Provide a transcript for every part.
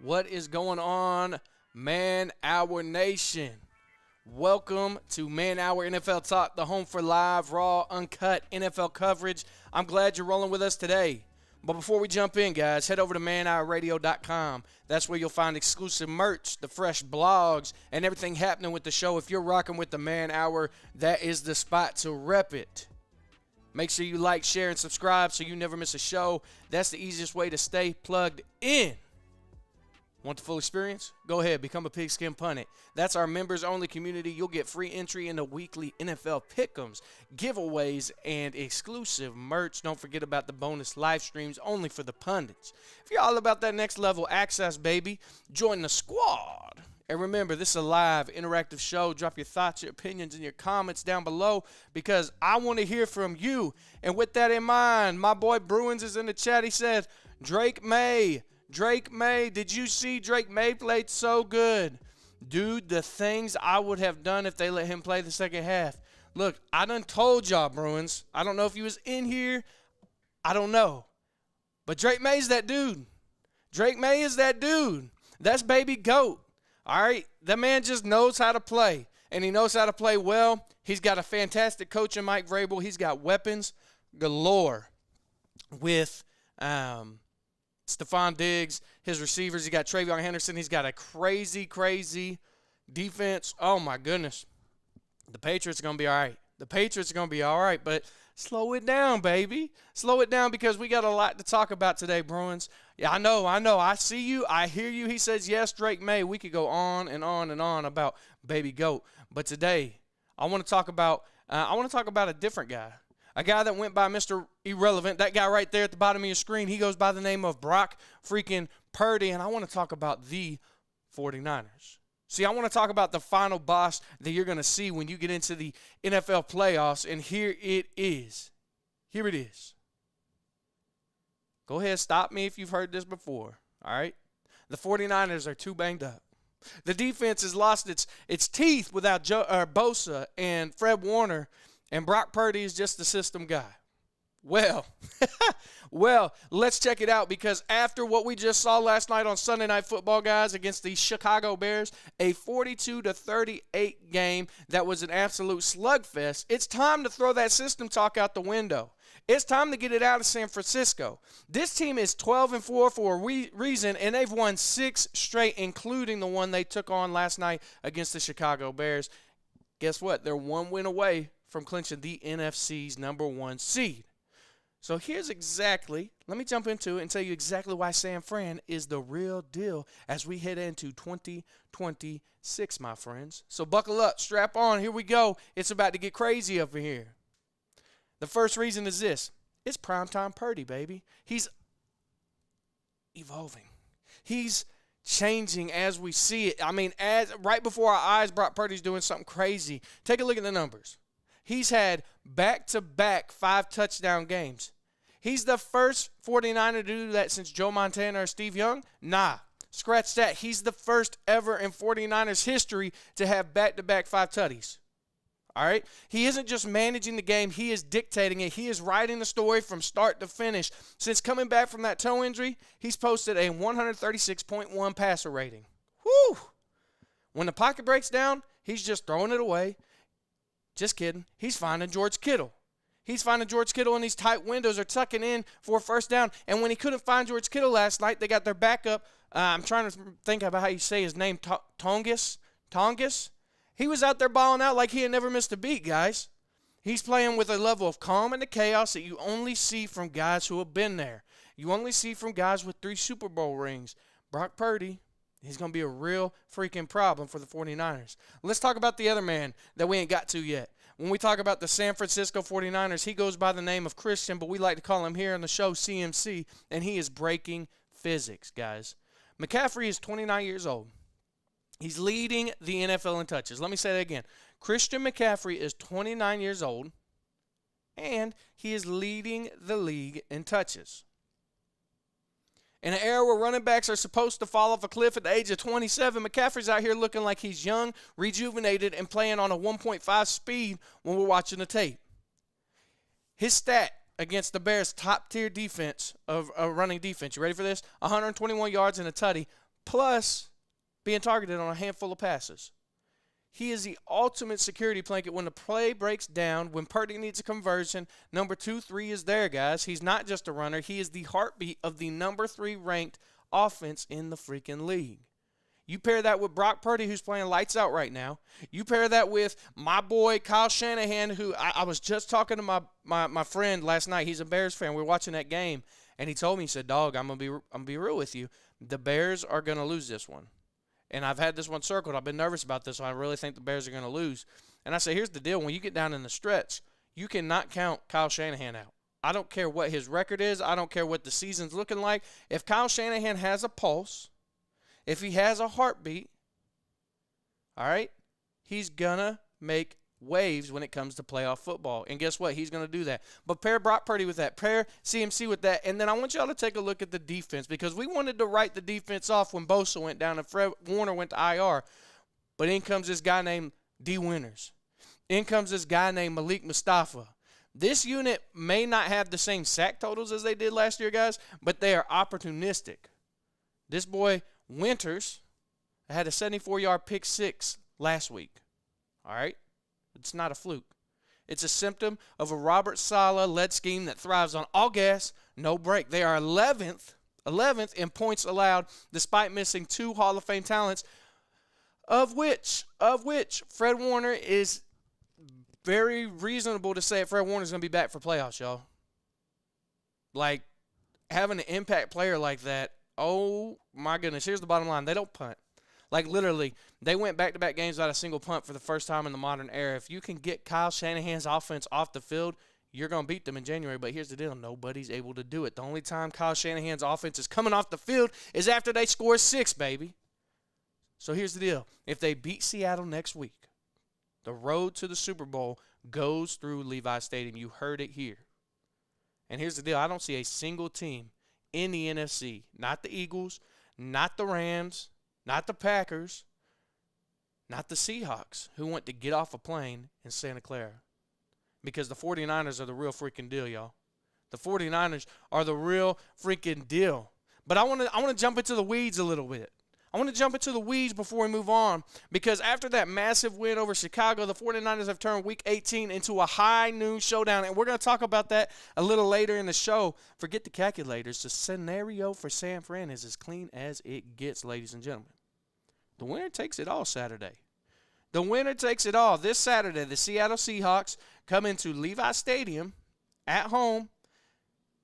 What is going on, Man Hour Nation? Welcome to Man Hour NFL Talk, the home for live, raw, uncut NFL coverage. I'm glad you're rolling with us today. But before we jump in, guys, head over to manhourradio.com. That's where you'll find exclusive merch, the fresh blogs, and everything happening with the show. If you're rocking with the Man Hour, that is the spot to rep it. Make sure you like, share, and subscribe so you never miss a show. That's the easiest way to stay plugged in. Want the full experience? Go ahead, become a Pigskin Pundit. That's our members-only community. You'll get free entry into weekly NFL pick'ems, giveaways, and exclusive merch. Don't forget about the bonus live streams only for the pundits. If you're all about that next level access, baby, join the squad. And remember, this is a live, interactive show. Drop your thoughts, your opinions, and your comments down below because I want to hear from you. And with that in mind, my boy Bruins is in the chat. He said, Drake May, did you see Drake May played so good? Dude, the things I would have done if they let him play the second half. Look, I done told y'all, Bruins. I don't know if he was in here. I don't know. But Drake May's that dude. Drake May is that dude. That's baby GOAT. All right? That man just knows how to play, and he knows how to play well. He's got a fantastic coach in Mike Vrabel. He's got weapons galore with Stephon Diggs, his receivers. He got Travion Henderson. He's got a crazy, crazy defense. Oh, my goodness. The Patriots are going to be all right. The Patriots are going to be all right, but slow it down, baby. Slow it down because we got a lot to talk about today, Bruins. Yeah, I know. I see you. I hear you. He says, yes, Drake May. We could go on and on and on about baby GOAT. But today, I want to talk about a different guy. A guy that went by Mr. Irrelevant. That guy right there at the bottom of your screen, he goes by the name of Brock freaking Purdy. And I want to talk about the 49ers. See, I want to talk about the final boss that you're going to see when you get into the NFL playoffs. And here it is. Here it is. Go ahead, stop me if you've heard this before. All right? The 49ers are too banged up. The defense has lost its teeth without Bosa and Fred Warner. And Brock Purdy is just the system guy. Well, let's check it out because after what we just saw last night on Sunday Night Football, guys, against the Chicago Bears, a 42-38 game that was an absolute slugfest, it's time to throw that system talk out the window. It's time to get it out of San Francisco. This team is 12-4 for a reason, and they've won 6 straight, including the one they took on last night against the Chicago Bears. Guess what? They're 1 win away from clinching the NFC's #1 seed. So here's exactly, let me jump into it and tell you exactly why San Fran is the real deal as we head into 2026, my friends. So buckle up, strap on, here we go. It's about to get crazy over here. The first reason is this. It's primetime Purdy, baby. He's evolving. He's changing as we see it. I mean, right before our eyes, Brock Purdy's doing something crazy. Take a look at the numbers. He's had back-to-back 5-touchdown games. He's the first 49er to do that since Joe Montana or Steve Young? Nah, scratch that. He's the first ever in 49ers history to have back-to-back 5-tutties. All right? He isn't just managing the game. He is dictating it. He is writing the story from start to finish. Since coming back from that toe injury, he's posted a 136.1 passer rating. Whew! When the pocket breaks down, he's just throwing it away. Just kidding. He's finding George Kittle. He's finding George Kittle in these tight windows or tucking in for a first down. And when he couldn't find George Kittle last night, they got their backup. I'm trying to think about how you say his name. Tongas? He was out there balling out like he had never missed a beat, guys. He's playing with a level of calm and the chaos that you only see from guys who have been there. You only see from guys with 3 Super Bowl rings. Brock Purdy, he's going to be a real freaking problem for the 49ers. Let's talk about the other man that we ain't got to yet. When we talk about the San Francisco 49ers, he goes by the name of Christian, but we like to call him here on the show CMC, and he is breaking physics, guys. McCaffrey is 29 years old. He's leading the NFL in touches. Let me say that again. Christian McCaffrey is 29 years old, and he is leading the league in touches. In an era where running backs are supposed to fall off a cliff at the age of 27, McCaffrey's out here looking like he's young, rejuvenated, and playing on a 1.5 speed when we're watching the tape. His stat against the Bears' top-tier defense of running defense. You ready for this? 121 yards and a tutty, plus being targeted on a handful of passes. He is the ultimate security blanket when the play breaks down, when Purdy needs a conversion. Number 2, 3 is there, guys. He's not just a runner. He is the heartbeat of the number 3 ranked offense in the freaking league. You pair that with Brock Purdy, who's playing lights out right now. You pair that with my boy Kyle Shanahan, who I was just talking to my friend last night. He's a Bears fan. We were watching that game, and he told me, he said, "Dog, I'm gonna be real with you. The Bears are gonna lose this one." And I've had this one circled. I've been nervous about this, so I really think the Bears are gonna lose. And I say, here's the deal: when you get down in the stretch, you cannot count Kyle Shanahan out. I don't care what his record is. I don't care what the season's looking like. If Kyle Shanahan has a pulse, if he has a heartbeat, all right, he's going to make waves when it comes to playoff football. And guess what? He's going to do that. But pair Brock Purdy with that. Pair CMC with that. And then I want y'all to take a look at the defense, because we wanted to write the defense off when Bosa went down and Fred Warner went to IR. But in comes this guy named D. Winters. In comes this guy named Malik Mustafa. This unit may not have the same sack totals as they did last year, guys, but they are opportunistic. This boy Winters had a 74-yard pick six last week. All right? It's not a fluke. It's a symptom of a Robert Saleh-led scheme that thrives on all gas, no break. They are 11th in points allowed, despite missing 2 Hall of Fame talents, of which Fred Warner is very reasonable to say Fred Warner's going to be back for playoffs, y'all. Like, having an impact player like that, oh, my goodness. Here's the bottom line. They don't punt. Like, literally, they went back-to-back games without a single punt for the first time in the modern era. If you can get Kyle Shanahan's offense off the field, you're going to beat them in January. But here's the deal. Nobody's able to do it. The only time Kyle Shanahan's offense is coming off the field is after they score 6, baby. So here's the deal. If they beat Seattle next week, the road to the Super Bowl goes through Levi Stadium. You heard it here. And here's the deal. I don't see a single team in the NFC, not the Eagles, not the Rams, not the Packers, not the Seahawks, who want to get off a plane in Santa Clara. Because the 49ers are the real freaking deal, y'all. The 49ers are the real freaking deal. But I want to jump into the weeds a little bit. I want to jump into the weeds before we move on, because after that massive win over Chicago, the 49ers have turned Week 18 into a high noon showdown, and we're going to talk about that a little later in the show. Forget the calculators. The scenario for San Fran is as clean as it gets, ladies and gentlemen. The winner takes it all Saturday. The winner takes it all. This Saturday, the Seattle Seahawks come into Levi Stadium at home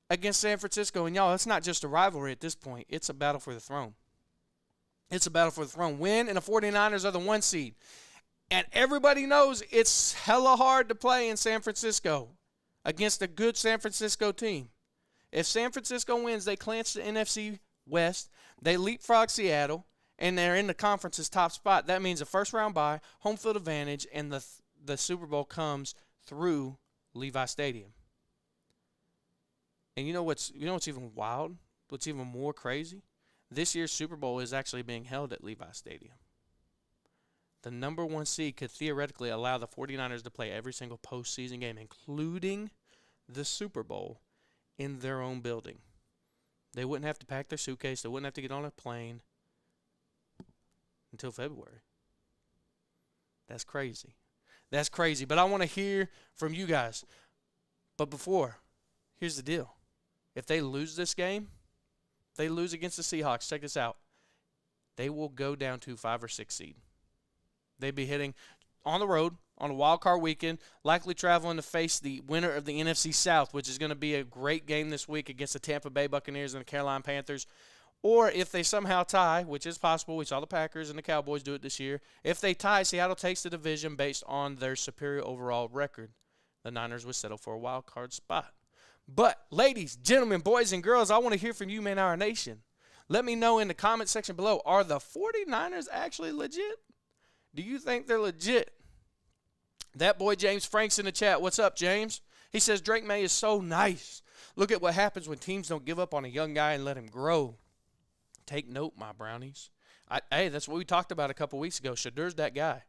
against San Francisco. And, y'all, it's not just a rivalry at this point. It's a battle for the throne. It's a battle for the throne. Win, and the 49ers are the 1 seed. And everybody knows it's hella hard to play in San Francisco against a good San Francisco team. If San Francisco wins, they clinch the NFC West. They leapfrog Seattle, and they're in the conference's top spot. That means a first-round bye, home field advantage, and the Super Bowl comes through Levi Stadium. And you know what's even wild? What's even more crazy? This year's Super Bowl is actually being held at Levi Stadium. The number 1 seed could theoretically allow the 49ers to play every single postseason game, including the Super Bowl, in their own building. They wouldn't have to pack their suitcase. They wouldn't have to get on a plane until February. That's crazy. That's crazy. But I want to hear from you guys. But before, here's the deal. If they lose this game, they lose against the Seahawks, check this out, they will go down to 5 or 6 seed. They'd be hitting on the road on a wild card weekend, likely traveling to face the winner of the NFC South, which is going to be a great game this week against the Tampa Bay Buccaneers and the Carolina Panthers. Or if they somehow tie, which is possible, we saw the Packers and the Cowboys do it this year. If they tie, Seattle takes the division based on their superior overall record. The Niners would settle for a wild card spot. But, ladies, gentlemen, boys, and girls, I want to hear from you, Man Our Nation. Let me know in the comment section below, are the 49ers actually legit? Do you think they're legit? That boy James Frank's in the chat. What's up, James? He says, Drake May is so nice. Look at what happens when teams don't give up on a young guy and let him grow. Take note, my Brownies. Hey, that's what we talked about a couple weeks ago. Shadur's that guy.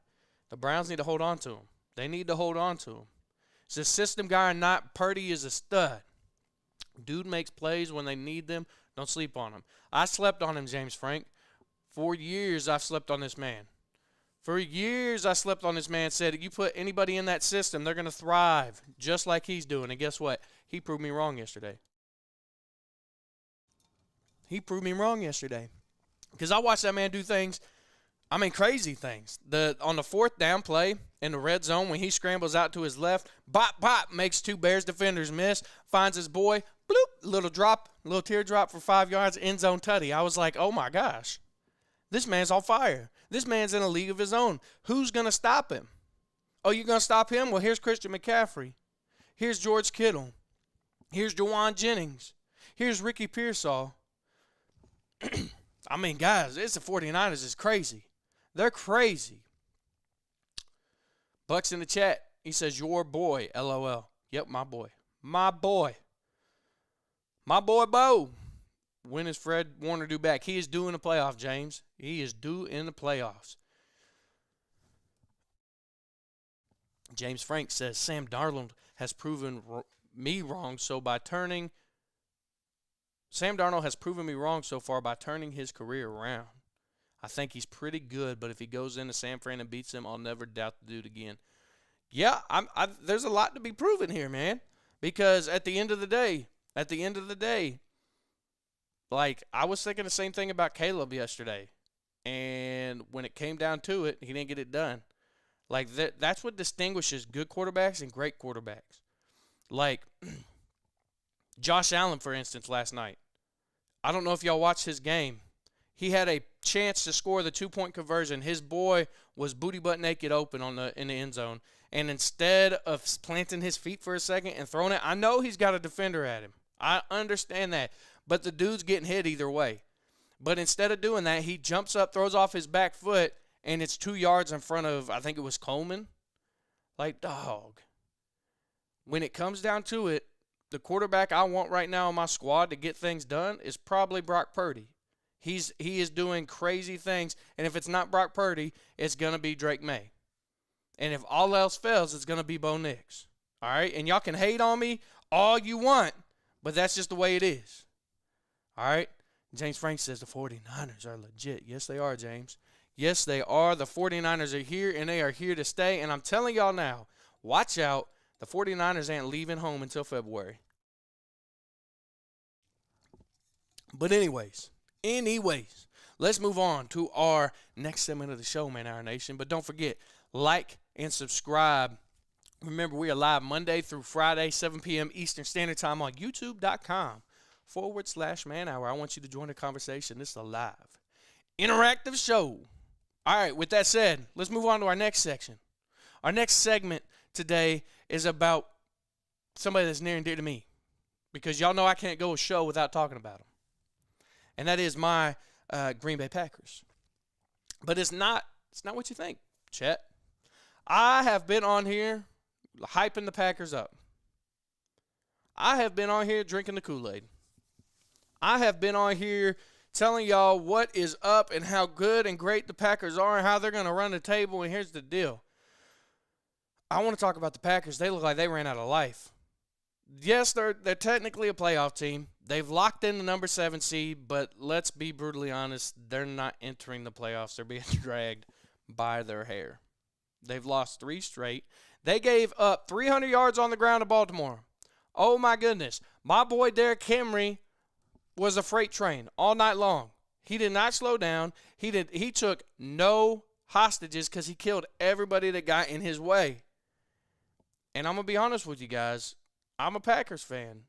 The Browns need to hold on to him. They need to hold on to him. It's a system guy, and not Purdy is a stud. Dude makes plays when they need them. Don't sleep on him. I slept on him, James Frank. For years, I've slept on this man. For years, I slept on this man, said you put anybody in that system, they're going to thrive just like he's doing. And guess what? He proved me wrong yesterday. He proved me wrong yesterday. Because I watched that man do things, crazy things. On the 4th down play in the red zone, when he scrambles out to his left, bop, bop, makes 2 Bears defenders miss, finds his boy, bloop, little teardrop for 5 yards, end zone tutty. I was like, oh my gosh. This man's on fire. This man's in a league of his own. Who's going to stop him? Oh, you're going to stop him? Well, here's Christian McCaffrey. Here's George Kittle. Here's Jawan Jennings. Here's Ricky Pearsall. Guys, it's the 49ers is crazy. They're crazy. Buck's in the chat. He says, your boy, LOL. Yep, my boy. My boy. My boy, Bo. When is Fred Warner due back? He is due in the playoffs, James. He is due in the playoffs. James Frank says, Sam Darnold has proven me wrong, so by turning Sam Darnold has proven me wrong so far by turning his career around. I think he's pretty good, but if he goes into San Fran and beats him, I'll never doubt the dude again. Yeah, there's a lot to be proven here, man. Because at the end of the day, like, I was thinking the same thing about Caleb yesterday. And when it came down to it, he didn't get it done. Like, that's what distinguishes good quarterbacks and great quarterbacks. Like, Josh Allen, for instance, last night. I don't know if y'all watched his game. He had a chance to score the 2-point conversion. His boy was booty butt naked open in the end zone. And instead of planting his feet for a second and throwing it, I know he's got a defender at him. I understand that. But the dude's getting hit either way. But instead of doing that, he jumps up, throws off his back foot, and it's 2 yards in front of, I think it was Coleman. Like, dog. When it comes down to it, the quarterback I want right now in my squad to get things done is probably Brock Purdy. He is doing crazy things, and if it's not Brock Purdy, it's going to be Drake May. And if all else fails, it's going to be Bo Nix. All right? And y'all can hate on me all you want, but that's just the way it is. All right? James Frank says the 49ers are legit. Yes, they are, James. Yes, they are. The 49ers are here, and they are here to stay. And I'm telling y'all now, watch out. The 49ers ain't leaving home until February. But anyways, let's move on to our next segment of the show, Man Our Nation. But don't forget, like and subscribe. Remember, we are live Monday through Friday, 7 p.m. Eastern Standard Time on youtube.com/Man Hour. I want you to join the conversation. This is a live, interactive show. All right, with that said, let's move on to our next section. Our next segment today is about somebody that's near and dear to me, because y'all know I can't go a show without talking about them. And that is my Green Bay Packers. But it's not what you think, Chet. I have been on here hyping the Packers up. I have been on here drinking the Kool-Aid. I have been on here telling y'all what is up and how good and great the Packers are and how they're going to run the table. And here's the deal. I want to talk about the Packers. They look like they ran out of life. Yes, they're technically a playoff team. They've locked in the number 7 seed, but let's be brutally honest, they're not entering the playoffs. They're being dragged by their hair. They've lost 3 straight. They gave up 300 yards on the ground to Baltimore. Oh, my goodness. My boy Derrick Henry was a freight train all night long. He did not slow down. He took no hostages because he killed everybody that got in his way. And I'm going to be honest with you guys. I'm a Packers fan.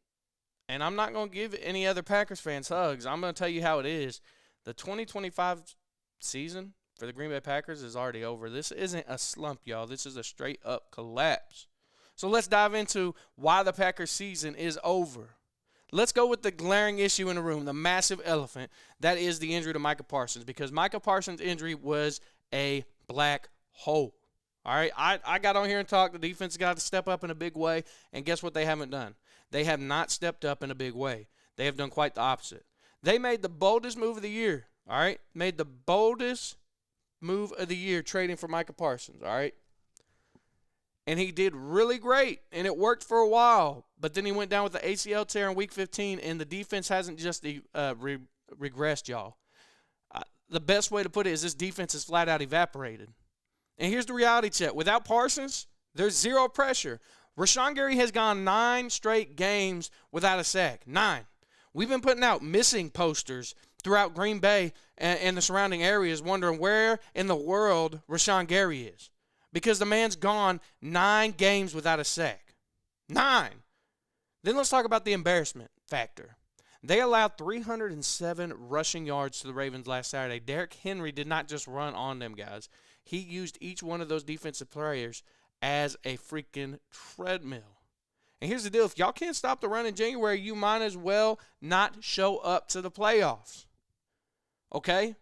And I'm not going to give any other Packers fans hugs. I'm going to tell you how it is. The 2025 season for the Green Bay Packers is already over. This isn't a slump, y'all. This is a straight-up collapse. So let's dive into why the Packers season is over. Let's go with the glaring issue in the room, the massive elephant. That is the injury to Micah Parsons, because Micah Parsons' injury was a black hole. All right, I got on here and talked. The defense got to step up in a big way, and guess what they haven't done? They have not stepped up in a big way. They have done quite the opposite. They made the boldest move of the year, all right? Made the boldest move of the year trading for Micah Parsons, all right? And he did really great, and it worked for a while. But then he went down with the ACL tear in Week 15, and the defense hasn't just regressed, y'all. the best way to put it is this defense is flat out evaporated. And here's the reality check. Without Parsons, there's zero pressure. Rashawn Gary has gone 9 straight games without a sack. 9. We've been putting out missing posters throughout Green Bay and the surrounding areas wondering where in the world Rashawn Gary is. Because the man's gone 9 games without a sack. 9. Then let's talk about the embarrassment factor. They allowed 307 rushing yards to the Ravens last Saturday. Derrick Henry did not just run on them, guys. He used each one of those defensive players as a freaking treadmill. And here's the deal. If y'all can't stop the run in January, you might as well not show up to the playoffs. Okay?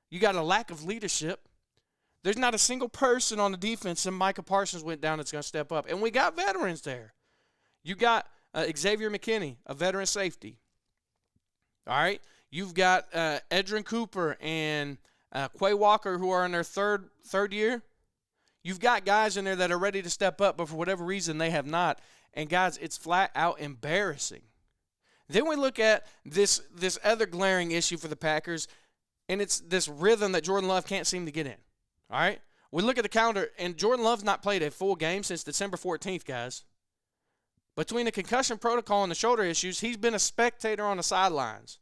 You got a lack of leadership. There's not a single person on the defense, and Micah Parsons went down that's going to step up. And we got veterans there. You got Xavier McKinney, a veteran safety. All right? You've got Edrin Cooper and Quay Walker, who are in their third year. You've got guys in there that are ready to step up, but for whatever reason, they have not. And, guys, it's flat out embarrassing. Then we look at this other glaring issue for the Packers, and it's this rhythm that Jordan Love can't seem to get in. All right? We look at the calendar, and Jordan Love's not played a full game since December 14th, guys. Between the concussion protocol and the shoulder issues, he's been a spectator on the sidelines.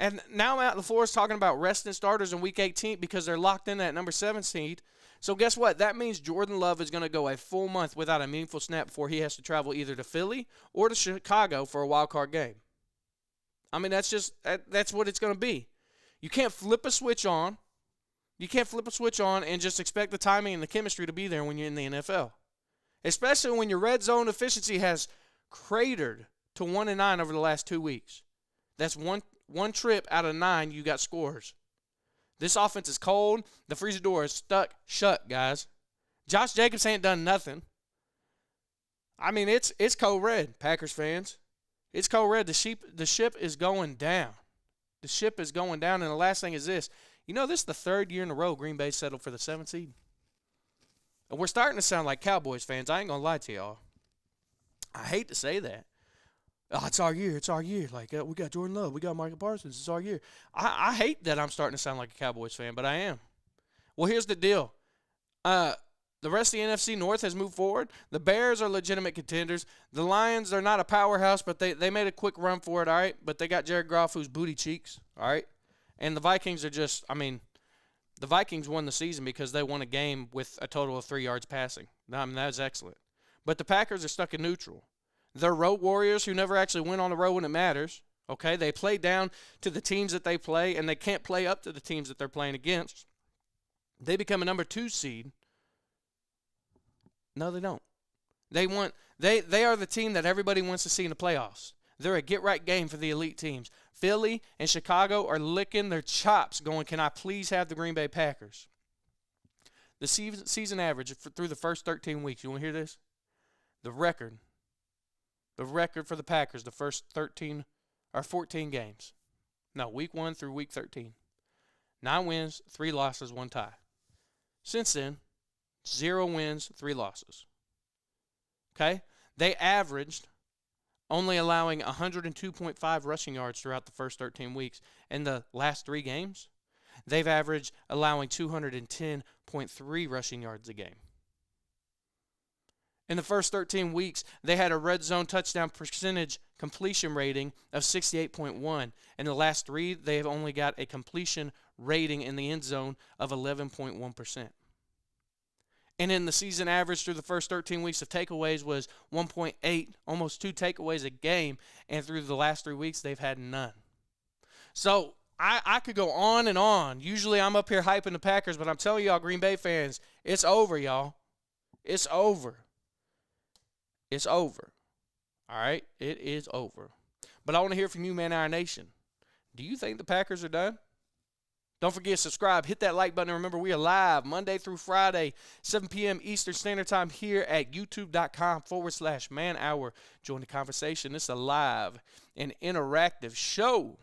And now Matt LaFleur's talking about resting starters in Week 18 because they're locked in at number 7 seed. So guess what? That means Jordan Love is going to go a full month without a meaningful snap before he has to travel either to Philly or to Chicago for a wild card game. I mean, that's what it's going to be. You can't flip a switch on. You can't flip a switch on and just expect the timing and the chemistry to be there when you're in the NFL. Especially when your red zone efficiency has cratered to 1-9 over the last 2 weeks. That's one trip out of 9 you got scores. This offense is cold. The freezer door is stuck shut, guys. Josh Jacobs ain't done nothing. I mean, it's code red, Packers fans. It's code red. The ship is going down. The ship is going down, and the last thing is this. You know, this is the 3rd year in a row Green Bay settled for the 7th seed. And we're starting to sound like Cowboys fans. I ain't going to lie to y'all. I hate to say that. Oh, it's our year. It's our year. Like, we got Jordan Love. We got Micah Parsons. It's our year. I hate that I'm starting to sound like a Cowboys fan, but I am. Well, here's the deal. The rest of the NFC North has moved forward. The Bears are legitimate contenders. The Lions, they're not a powerhouse, but they made a quick run for it, all right? But they got Jared Goff, who's booty cheeks, all right? And the Vikings are just, I mean, the Vikings won the season because they won a game with a total of 3 yards passing. I mean, that was excellent. But the Packers are stuck in neutral. They're road warriors who never actually win on the road when it matters. Okay, they play down to the teams that they play, and they can't play up to the teams that they're playing against. They become a number 2 seed. No, they don't. They are the team that everybody wants to see in the playoffs. They're a get-right game for the elite teams. Philly and Chicago are licking their chops going, can I please have the Green Bay Packers? The season average through the first 13 weeks, you want to hear this? The record for the Packers, the first 13 or 14 games. No, week 1 through week 13. 9 wins, 3 losses, 1 tie. Since then, 0 wins, 3 losses. Okay? They averaged only allowing 102.5 rushing yards throughout the first 13 weeks. In the last 3 games, they've averaged allowing 210.3 rushing yards a game. In the first 13 weeks, they had a red zone touchdown percentage completion rating of 68.1. In the last 3, they have only got a completion rating in the end zone of 11.1%. And in the season average through the first 13 weeks of takeaways was 1.8, almost 2 takeaways a game. And through the last 3 weeks, they've had none. So I could go on and on. Usually I'm up here hyping the Packers, but I'm telling y'all, Green Bay fans, it's over, y'all. It's over. It's over. All right? It is over. But I want to hear from you, Man Our Nation. Do you think the Packers are done? Don't forget to subscribe. Hit that like button. And remember, we are live Monday through Friday, 7 p.m. Eastern Standard Time here at youtube.com/Man Hour. Join the conversation. This is a live and interactive show.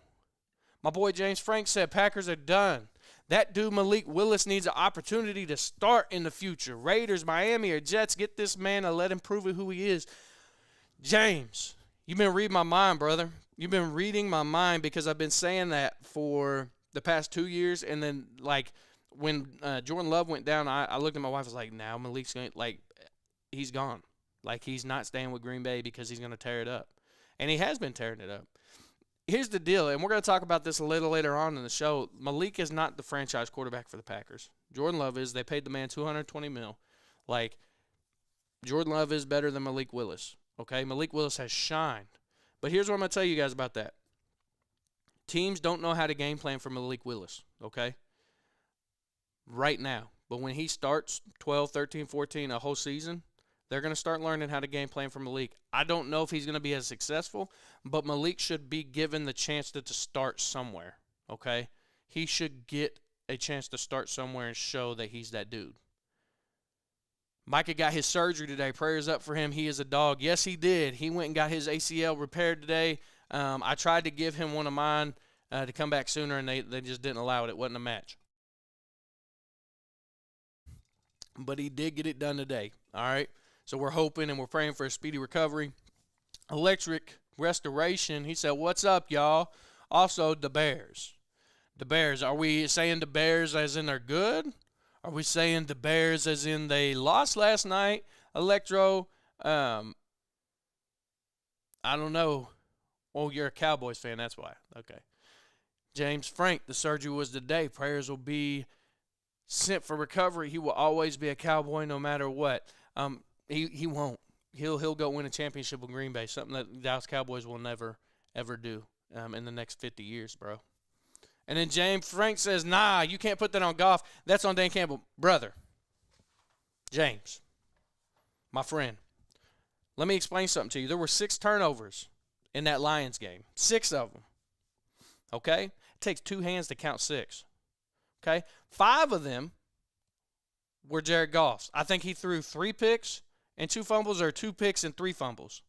My boy James Frank said Packers are done. That dude Malik Willis needs an opportunity to start in the future. Raiders, Miami, or Jets, get this man and let him prove who he is. James, you've been reading my mind, brother. You've been reading my mind because I've been saying that for the past 2 years, and then like when Jordan Love went down, I looked at my wife. I was like, now Malik's going to, like, he's gone. Like, he's not staying with Green Bay because he's going to tear it up. And he has been tearing it up. Here's the deal, and we're going to talk about this a little later on in the show. Malik is not the franchise quarterback for the Packers. Jordan Love is. They paid the man $220 million. Like, Jordan Love is better than Malik Willis. Okay? Malik Willis has shined. But here's what I'm going to tell you guys about that. Teams don't know how to game plan for Malik Willis. Okay? Right now. But when he starts 12, 13, 14, a whole season, they're going to start learning how to game plan for Malik. I don't know if he's going to be as successful, but Malik should be given the chance to start somewhere, okay? He should get a chance to start somewhere and show that he's that dude. Micah got his surgery today. Prayers up for him. He is a dog. Yes, he did. He went and got his ACL repaired today. I tried to give him one of mine to come back sooner, and they just didn't allow it. It wasn't a match. But he did get it done today, all right? So we're hoping and we're praying for a speedy recovery. Electric Restoration, he said, what's up, y'all? Also, the Bears. The Bears, are we saying the Bears as in they're good? Are we saying the Bears as in they lost last night? Electro, I don't know. Oh, you're a Cowboys fan, that's why. Okay. James Frank, the surgery was today. Prayers will be sent for recovery. He will always be a Cowboy no matter what. He won't. He'll go win a championship with Green Bay, something that the Dallas Cowboys will never, ever do in the next 50 years, bro. And then James Frank says, nah, you can't put that on Goff. That's on Dan Campbell. Brother, James, my friend, let me explain something to you. There were 6 turnovers in that Lions game, 6 of them, okay? It takes 2 hands to count 6, okay? 5 of them were Jared Goff's. I think he threw 3 picks and 2 fumbles, or 2 picks and 3 fumbles.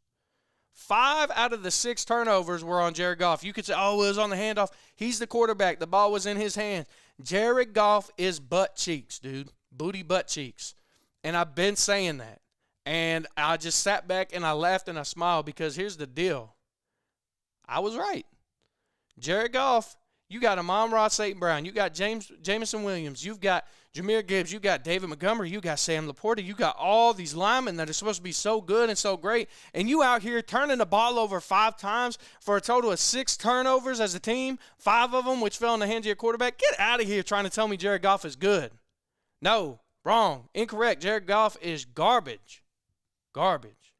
5 out of the 6 turnovers were on Jared Goff. You could say, oh, it was on the handoff. He's the quarterback. The ball was in his hands. Jared Goff is butt cheeks, dude. Booty butt cheeks. And I've been saying that. And I just sat back and I laughed and I smiled because here's the deal. I was right. Jared Goff, you got Amon-Ra St. Brown. You got Jameson Williams. You've got Jahmyr Gibbs. You got David Montgomery. You got Sam Laporta. You got all these linemen that are supposed to be so good and so great. And you out here turning the ball over 5 times for a total of 6 turnovers as a team, 5 of them which fell in the hands of your quarterback. Get out of here trying to tell me Jared Goff is good. No, wrong, incorrect. Jared Goff is garbage. Garbage.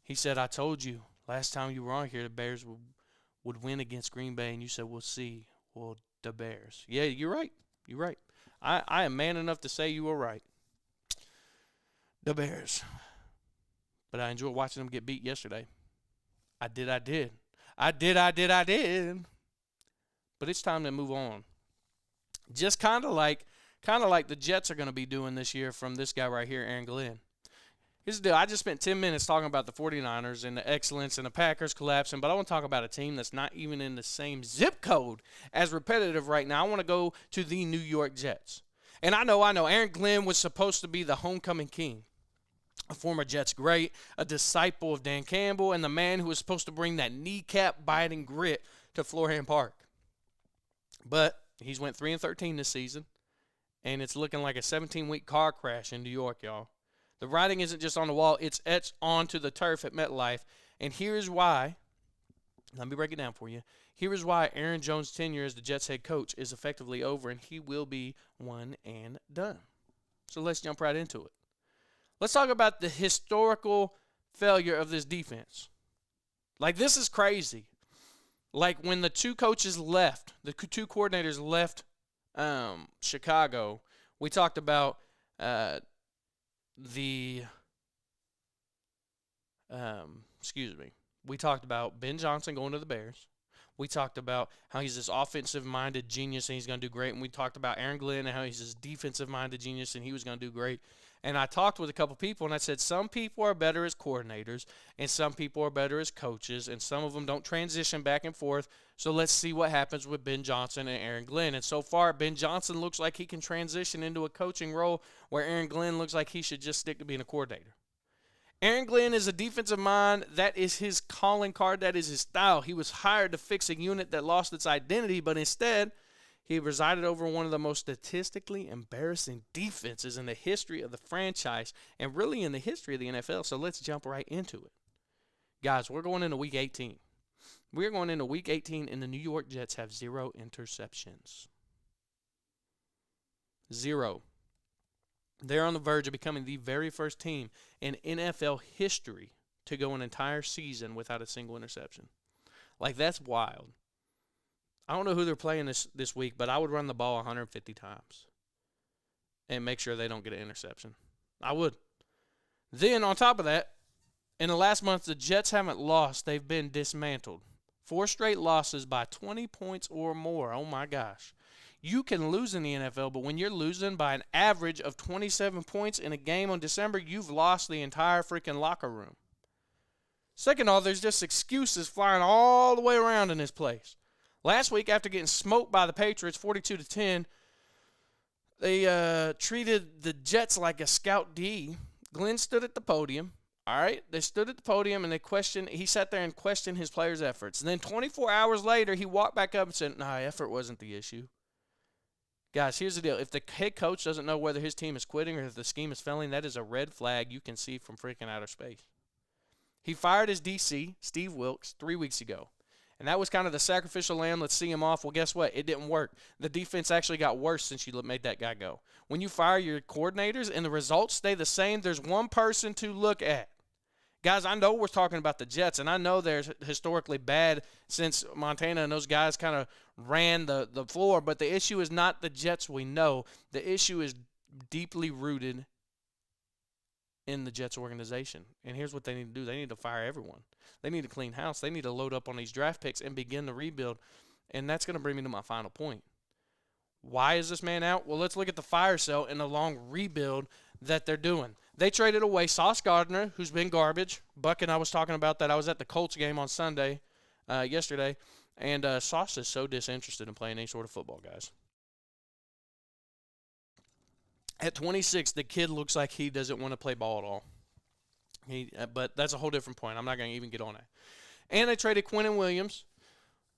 He said, I told you last time you were on here the Bears would win against Green Bay, and you said, we'll see. Well, the Bears. Yeah, you're right. You're right. I am man enough to say you were right. The Bears. But I enjoyed watching them get beat yesterday. I did. But it's time to move on. Just kind of like the Jets are going to be doing this year from this guy right here, Aaron Glenn. Here's the deal. I just spent 10 minutes talking about the 49ers and the excellence and the Packers collapsing, but I want to talk about a team that's not even in the same zip code as repetitive right now. I want to go to the New York Jets. And I know, Aaron Glenn was supposed to be the homecoming king, a former Jets great, a disciple of Dan Campbell, and the man who was supposed to bring that kneecap-biting grit to Florham Park. But he's went 3-13 this season, and it's looking like a 17-week car crash in New York, y'all. The writing isn't just on the wall, it's etched onto the turf at MetLife. And here's why. Let me break it down for you. Here is why Aaron Jones' tenure as the Jets head coach is effectively over, and he will be one and done. So let's jump right into it. Let's talk about the historical failure of this defense. Like, this is crazy. Like, when the 2 coaches left, the 2 coordinators left Chicago, we talked about we talked about Ben Johnson going to the Bears. We talked about how he's this offensive-minded genius and he's going to do great. And we talked about Aaron Glenn and how he's this defensive-minded genius and he was going to do great. And I talked with a couple people and I said some people are better as coordinators and some people are better as coaches and some of them don't transition back and forth. So let's see what happens with Ben Johnson and Aaron Glenn. And so far, Ben Johnson looks like he can transition into a coaching role where Aaron Glenn looks like he should just stick to being a coordinator. Aaron Glenn is a defensive mind. That is his calling card. That is his style. He was hired to fix a unit that lost its identity, but instead, he presided over one of the most statistically embarrassing defenses in the history of the franchise and really in the history of the NFL. So let's jump right into it. Guys, we're going into Week 18. We're going into Week 18, and the New York Jets have 0 interceptions. 0. They're on the verge of becoming the very first team in NFL history to go an entire season without a single interception. Like, that's wild. I don't know who they're playing this week, but I would run the ball 150 times and make sure they don't get an interception. I would. Then, on top of that, in the last month, the Jets haven't lost. They've been dismantled. 4 straight losses by 20 points or more. Oh, my gosh. You can lose in the NFL, but when you're losing by an average of 27 points in a game on December, you've lost the entire freaking locker room. Second of all, there's just excuses flying all the way around in this place. Last week, after getting smoked by the Patriots 42-10, they treated the Jets like a scout D. Glenn stood at the podium. All right, they stood at the podium and he sat there and questioned his players' efforts. And then 24 hours later, he walked back up and said, "Nah, effort wasn't the issue." Guys, here's the deal. If the head coach doesn't know whether his team is quitting or if the scheme is failing, that is a red flag you can see from freaking outer space. He fired his DC, Steve Wilks, 3 weeks ago. And that was kind of the sacrificial lamb. Let's see him off. Well, guess what? It didn't work. The defense actually got worse since you made that guy go. When you fire your coordinators and the results stay the same, there's one person to look at. Guys, I know we're talking about the Jets, and I know they're historically bad since Montana and those guys kind of ran the floor, but the issue is not the Jets we know. The issue is deeply rooted in the Jets organization. And here's what they need to do. They need to fire everyone. They need to clean house. They need to load up on these draft picks and begin the rebuild. And that's going to bring me to my final point. Why is this man out? Well, let's look at the fire sale and the long rebuild that they're doing. They traded away Sauce Gardner, who's been garbage. Buck and I was talking about that. I was at the Colts game on Sunday, yesterday, and Sauce is so disinterested in playing any sort of football, guys. At 26, the kid looks like he doesn't want to play ball at all. But that's a whole different point. I'm not going to even get on that. And they traded Quinnen Williams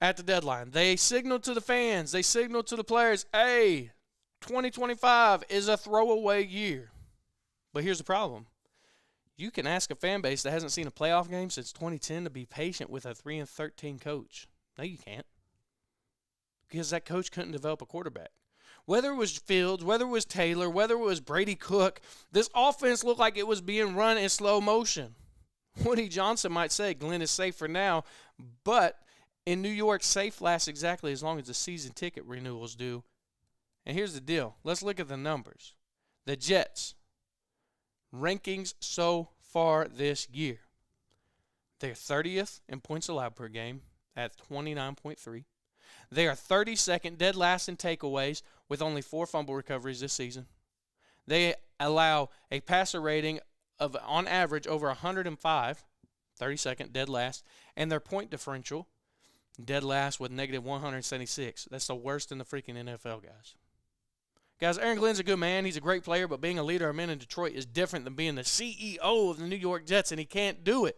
at the deadline. They signaled to the fans. They signaled to the players, hey, 2025 is a throwaway year. But here's the problem. You can ask a fan base that hasn't seen a playoff game since 2010 to be patient with a 3-13 coach. No, you can't. Because that coach couldn't develop a quarterback. Whether it was Fields, whether it was Taylor, whether it was Brady Cook, this offense looked like it was being run in slow motion. Woody Johnson might say Glenn is safe for now, but in New York, safe lasts exactly as long as the season ticket renewals do. And here's the deal. Let's look at the numbers. The Jets, rankings so far this year. They're 30th in points allowed per game at 29.3. They are 32nd, dead last in takeaways with only 4 fumble recoveries this season. They allow a passer rating of, on average, over 105, 32nd, dead last, and their point differential, dead last with negative 176. That's the worst in the freaking NFL, guys. Guys, Aaron Glenn's a good man. He's a great player, but being a leader of men in Detroit is different than being the CEO of the New York Jets, and he can't do it.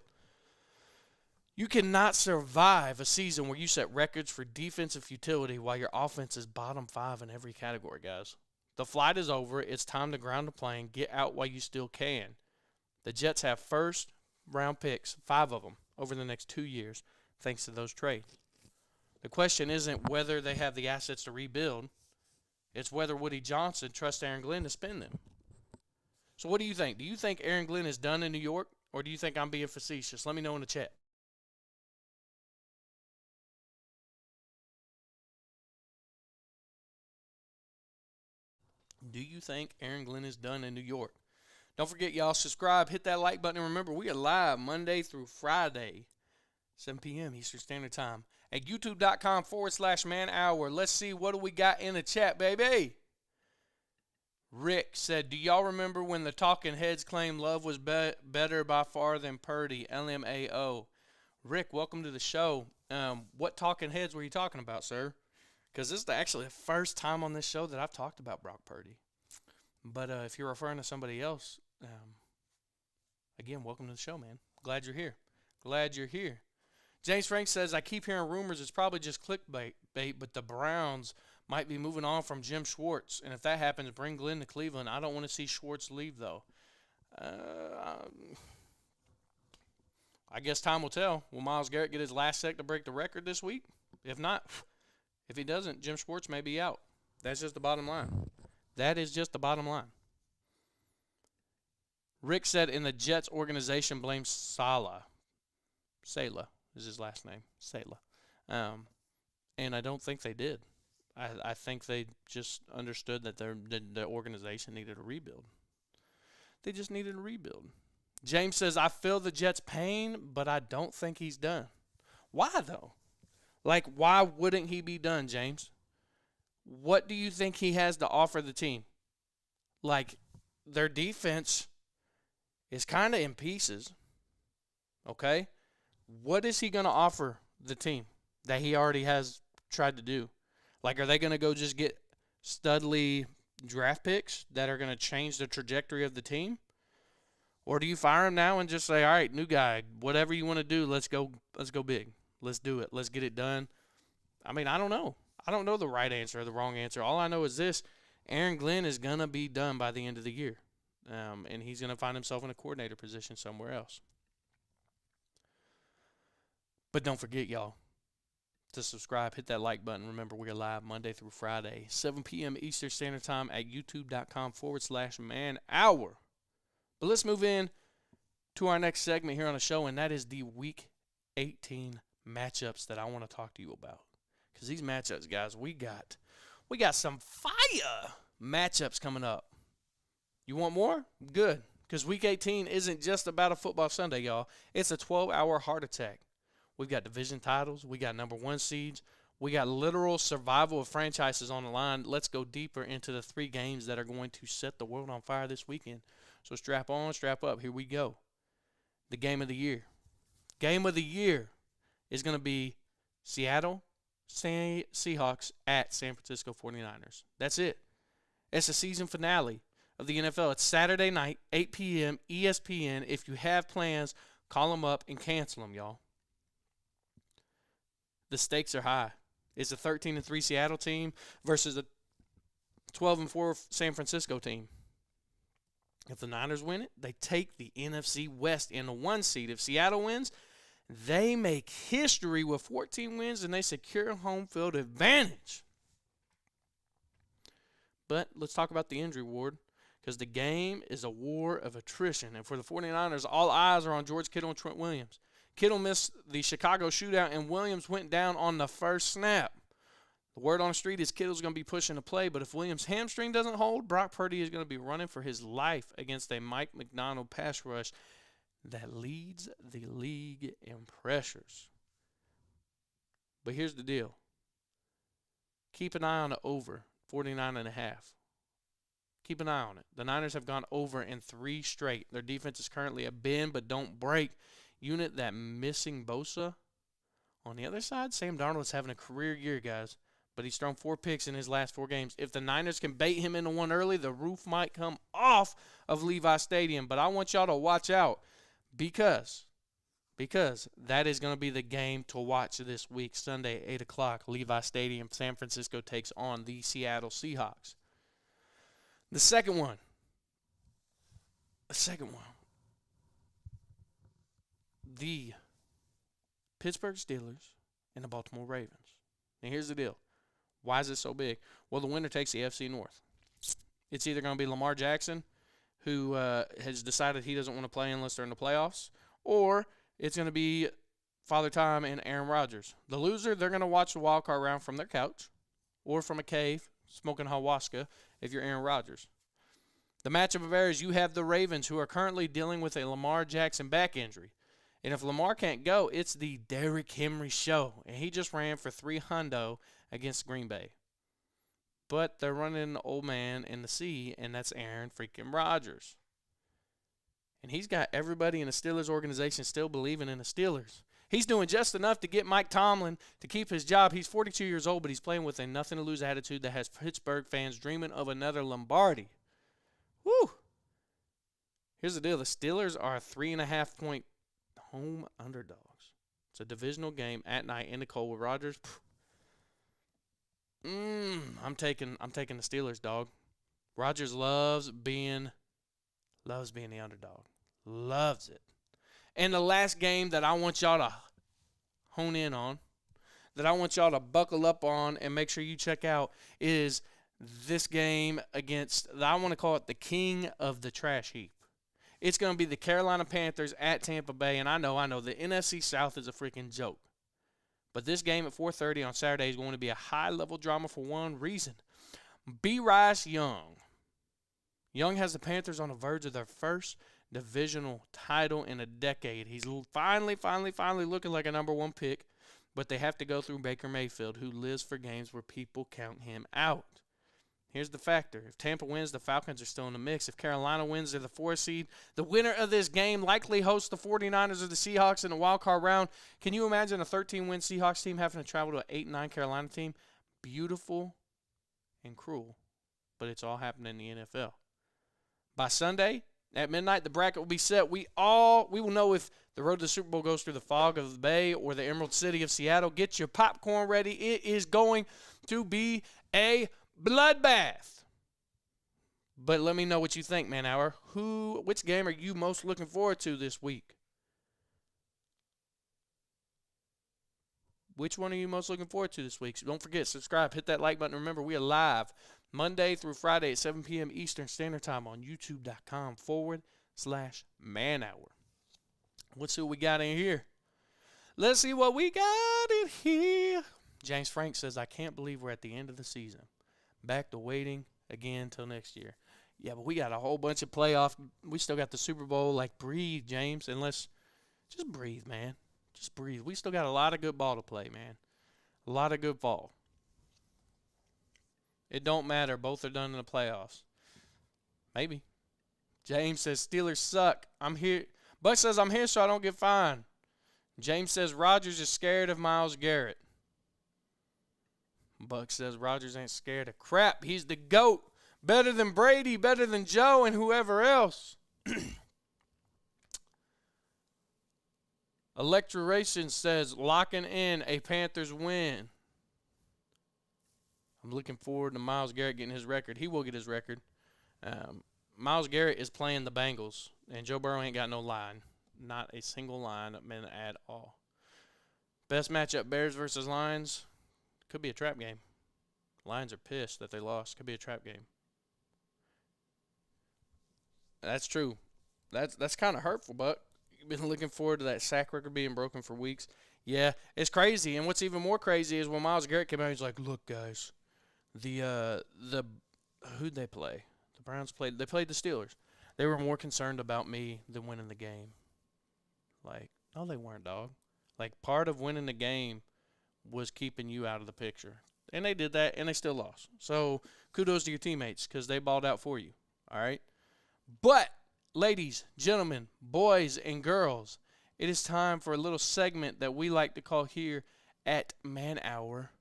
You cannot survive a season where you set records for defensive futility while your offense is bottom 5 in every category, guys. The flight is over. It's time to ground the plane. Get out while you still can. The Jets have first-round picks, 5 of them, over the next 2 years, thanks to those trades. The question isn't whether they have the assets to rebuild. It's whether Woody Johnson trusts Aaron Glenn to spend them. So what do you think? Do you think Aaron Glenn is done in New York, or do you think I'm being facetious? Let me know in the chat. Do you think Aaron Glenn is done in New York? Don't forget, y'all, subscribe, hit that like button, and remember, we are live Monday through Friday, 7 p.m. Eastern Standard Time at youtube.com/man hour. Let's see, what do we got in the chat, baby? Rick said, do y'all remember when the Talking Heads claimed Love was better by far than Purdy? LMAO. Rick, welcome to the show. What Talking Heads were you talking about, sir? Because this is actually the first time on this show that I've talked about Brock Purdy. But if you're referring to somebody else, Again, welcome to the show, man. Glad you're here. Glad you're here. James Frank says, I keep hearing rumors it's probably just clickbait, but the Browns might be moving on from Jim Schwartz. And if that happens, bring Glenn to Cleveland. I don't want to see Schwartz leave, though. I guess time will tell. Will Myles Garrett get his last sack to break the record this week? If not, if he doesn't, Jim Schwartz may be out. That's just the bottom line. That is just the bottom line. Rick said in the Jets organization blames Salah. Salah is his last name. Salah. And I don't think they did. I think they just understood that their organization needed a rebuild. They just needed a rebuild. James says, I feel the Jets' pain, but I don't think he's done. Why, though? Like, why wouldn't he be done, James? What do you think he has to offer the team? Like, their defense is kind of in pieces, okay? What is he going to offer the team that he already has tried to do? Like, are they going to go just get studly draft picks that are going to change the trajectory of the team? Or do you fire him now and just say, all right, new guy, whatever you want to do, let's go big. Let's do it. Let's get it done. I mean, I don't know. I don't know the right answer or the wrong answer. All I know is this. Aaron Glenn is going to be done by the end of the year. And he's going to find himself in a coordinator position somewhere else. But don't forget, y'all, to subscribe, hit that like button. Remember, we're live Monday through Friday, 7 p.m. Eastern Standard Time at youtube.com/man hour. But let's move in to our next segment here on the show, and that is the Week 18 matchups that I want to talk to you about. Because these matchups, guys, we got some fire matchups coming up. You want more? Good. Because Week 18 isn't just about a football Sunday, y'all. It's a 12-hour heart attack. We've got division titles. We got number one seeds. We got literal survival of franchises on the line. Let's go deeper into the 3 games that are going to set the world on fire this weekend. So strap on, strap up. Here we go. The game of the year. Game of the year is going to be Seattle Seahawks at San Francisco 49ers. That's it. It's the season finale of the NFL. It's Saturday night, 8 p.m., ESPN. If you have plans, call them up and cancel them, y'all. The stakes are high. It's a 13-3 Seattle team versus a 12-4 San Francisco team. If the Niners win it, they take the NFC West in the 1 seed. If Seattle wins, they make history with 14 wins and they secure home field advantage. But let's talk about the injury ward, because the game is a war of attrition. And for the 49ers, all eyes are on George Kittle and Trent Williams. Kittle missed the Chicago shootout, and Williams went down on the first snap. The word on the street is Kittle's going to be pushing the play, but if Williams' hamstring doesn't hold, Brock Purdy is going to be running for his life against a Mike McDonald pass rush that leads the league in pressures. But here's the deal. Keep an eye on the over, 49.5. Keep an eye on it. The Niners have gone over in 3 straight. Their defense is currently a bend but don't break unit that missing Bosa. On the other side, Sam Darnold is having a career year, guys. But he's thrown 4 picks in his last 4 games. If the Niners can bait him into one early, the roof might come off of Levi Stadium. But I want y'all to watch out because that is going to be the game to watch this week, Sunday, 8 o'clock, Levi Stadium. San Francisco takes on the Seattle Seahawks. The second one. The Pittsburgh Steelers and the Baltimore Ravens. Now, here's the deal. Why is it so big? Well, the winner takes the AFC North. It's either going to be Lamar Jackson, who has decided he doesn't want to play unless they're in the playoffs, or it's going to be Father Time and Aaron Rodgers. The loser, they're going to watch the wild card round from their couch or from a cave smoking ayahuasca if you're Aaron Rodgers. The matchup of errors, you have the Ravens, who are currently dealing with a Lamar Jackson back injury. And if Lamar can't go, it's the Derrick Henry show. And he just ran for $300 against Green Bay. But they're running the old man in the sea, and that's Aaron freaking Rodgers. And he's got everybody in the Steelers organization still believing in the Steelers. He's doing just enough to get Mike Tomlin to keep his job. He's 42 years old, but he's playing with a nothing-to-lose attitude that has Pittsburgh fans dreaming of another Lombardi. Woo! Here's the deal. The Steelers are a 3.5-point home underdogs. It's a divisional game at night in the cold with Rodgers. I'm taking the Steelers, dog. Rodgers loves being the underdog. Loves it. And the last game that I want y'all to hone in on, that I want y'all to buckle up on and make sure you check out is this game against, I want to call it the king of the trash heap. It's going to be the Carolina Panthers at Tampa Bay, and I know, the NFC South is a freaking joke. But this game at 4:30 on Saturday is going to be a high-level drama for one reason. B. Rice Young. Young has the Panthers on the verge of their first divisional title in a decade. He's finally looking like a number one pick, but they have to go through Baker Mayfield, who lives for games where people count him out. Here's the factor. If Tampa wins, the Falcons are still in the mix. If Carolina wins, they're the 4 seed. The winner of this game likely hosts the 49ers or the Seahawks in the wild card round. Can you imagine a 13-win Seahawks team having to travel to an 8-9 Carolina team? Beautiful and cruel, but it's all happening in the NFL. By Sunday at midnight, the bracket will be set. We will know if the road to the Super Bowl goes through the fog of the Bay or the Emerald City of Seattle. Get your popcorn ready. It is going to be a bloodbath. But let me know what you think, man hour. Which game are you most looking forward to this week? Which one are you most looking forward to this week? So don't forget, subscribe, hit that like button. Remember, we are live Monday through Friday at 7 p.m. Eastern Standard Time on youtube.com/man hour. Let's see what we got in here. Let's see what we got in here. James Frank says, I can't believe we're at the end of the season. Back to waiting again until next year. Yeah, but we got a whole bunch of playoff. We still got the Super Bowl. Like, breathe, James. And let's just breathe, man. Just breathe. We still got a lot of good ball to play, man. A lot of good ball. It don't matter. Both are done in the playoffs. Maybe. James says, Steelers suck. I'm here. Buck says, I'm here so I don't get fined. James says, Rodgers is scared of Myles Garrett. Buck says, Rodgers ain't scared of crap. He's the GOAT. Better than Brady, better than Joe, and whoever else. Electoration says, locking in a Panthers win. I'm looking forward to Myles Garrett getting his record. He will get his record. Myles Garrett is playing the Bengals, and Joe Burrow ain't got no line. Not a single line at all. Best matchup, Bears versus Lions. Could be a trap game. Lions are pissed that they lost. Could be a trap game. That's true. That's kind of hurtful, Buck. You've been looking forward to that sack record being broken for weeks. Yeah, it's crazy. And what's even more crazy is when Myles Garrett came out, he's like, look, guys, who'd they play? The Browns played the Steelers. They were more concerned about me than winning the game. Like, no, they weren't, dog. Like, part of winning the game was keeping you out of the picture. And they did that, and they still lost. So, kudos to your teammates because they balled out for you. All right? But, ladies, gentlemen, boys, and girls, it is time for a little segment that we like to call here at Man Hour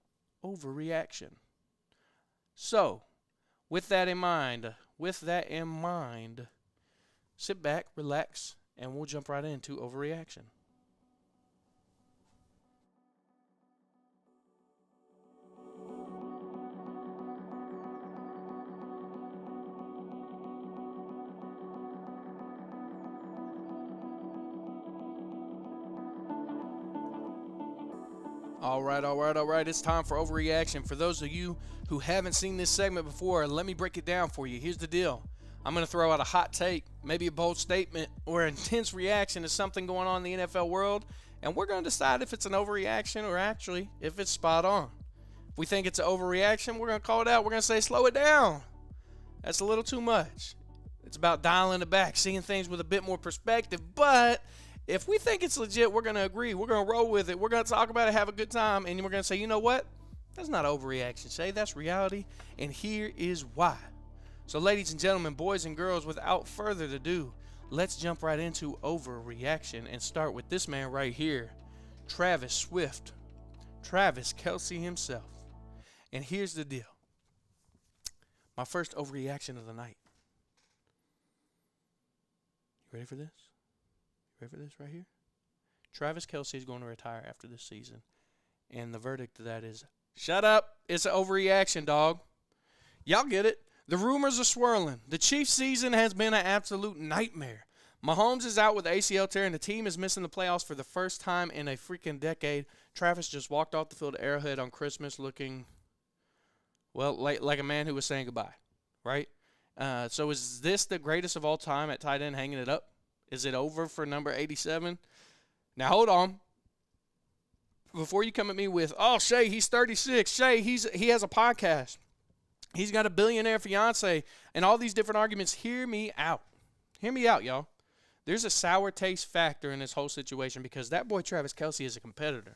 Overreaction. So, with that in mind, sit back, relax, and we'll jump right into Overreaction. All right. It's time for Overreaction. For those of you who haven't seen this segment before, let me break it down for you. Here's the deal. I'm going to throw out a hot take, maybe a bold statement, or an intense reaction to something going on in the NFL world, and we're going to decide if it's an overreaction or actually if it's spot on. If we think it's an overreaction, we're going to call it out. We're going to say, slow it down. That's a little too much. It's about dialing it back, seeing things with a bit more perspective, but if we think it's legit, we're going to agree. We're going to roll with it. We're going to talk about it, have a good time, and we're going to say, you know what? That's not an overreaction. Say that's reality, and here is why. So, ladies and gentlemen, boys and girls, without further ado, let's jump right into Overreaction and start with this man right here, Travis Kelce himself. And here's the deal. My first overreaction of the night. You ready for this? You ready for this right here? Travis Kelce is going to retire after this season. And the verdict to that is, shut up. It's an overreaction, dog. Y'all get it. The rumors are swirling. The Chiefs' season has been an absolute nightmare. Mahomes is out with ACL tear, and the team is missing the playoffs for the first time in a freaking decade. Travis just walked off the field at Arrowhead on Christmas looking, well, like a man who was saying goodbye, right? So is this the greatest of all time at tight end hanging it up? Is it over for number 87? Now, hold on. Before you come at me with, oh, Shay, he's 36. Shay, he has a podcast. He's got a billionaire fiance and all these different arguments. Hear me out. Hear me out, y'all. There's a sour taste factor in this whole situation because that boy Travis Kelce is a competitor.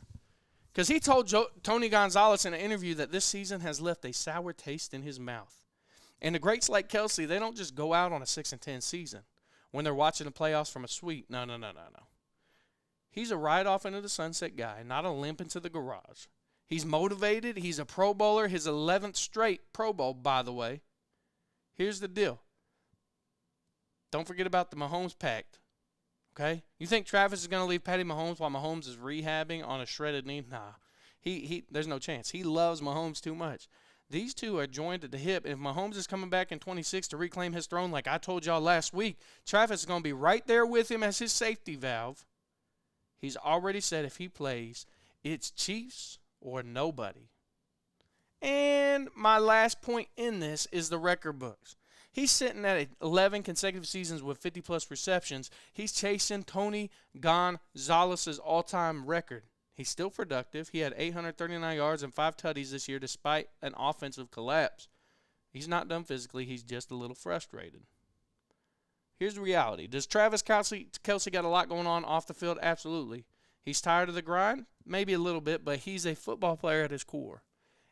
Because he told Tony Gonzalez in an interview that this season has left a sour taste in his mouth. And the greats like Kelce, they don't just go out on a 6-10 season when they're watching the playoffs from a suite. No. He's a ride-off into the sunset guy, not a limp into the garage. He's motivated. He's a Pro Bowler. His 11th straight Pro Bowl, by the way. Here's the deal. Don't forget about the Mahomes pact, okay? You think Travis is going to leave Patty Mahomes while Mahomes is rehabbing on a shredded knee? Nah. There's no chance. He loves Mahomes too much. These two are joined at the hip. If Mahomes is coming back in 26 to reclaim his throne, like I told y'all last week, Travis is going to be right there with him as his safety valve. He's already said if he plays, it's Chiefs or nobody. And my last point in this is the record books. He's sitting at 11 consecutive seasons with 50-plus receptions. He's chasing Tony Gonzalez's all-time record. He's still productive. He had 839 yards and 5 tutties this year despite an offensive collapse. He's not done physically. He's just a little frustrated. Here's the reality. Does Travis Kelce got a lot going on off the field? Absolutely. He's tired of the grind? Maybe a little bit, but he's a football player at his core.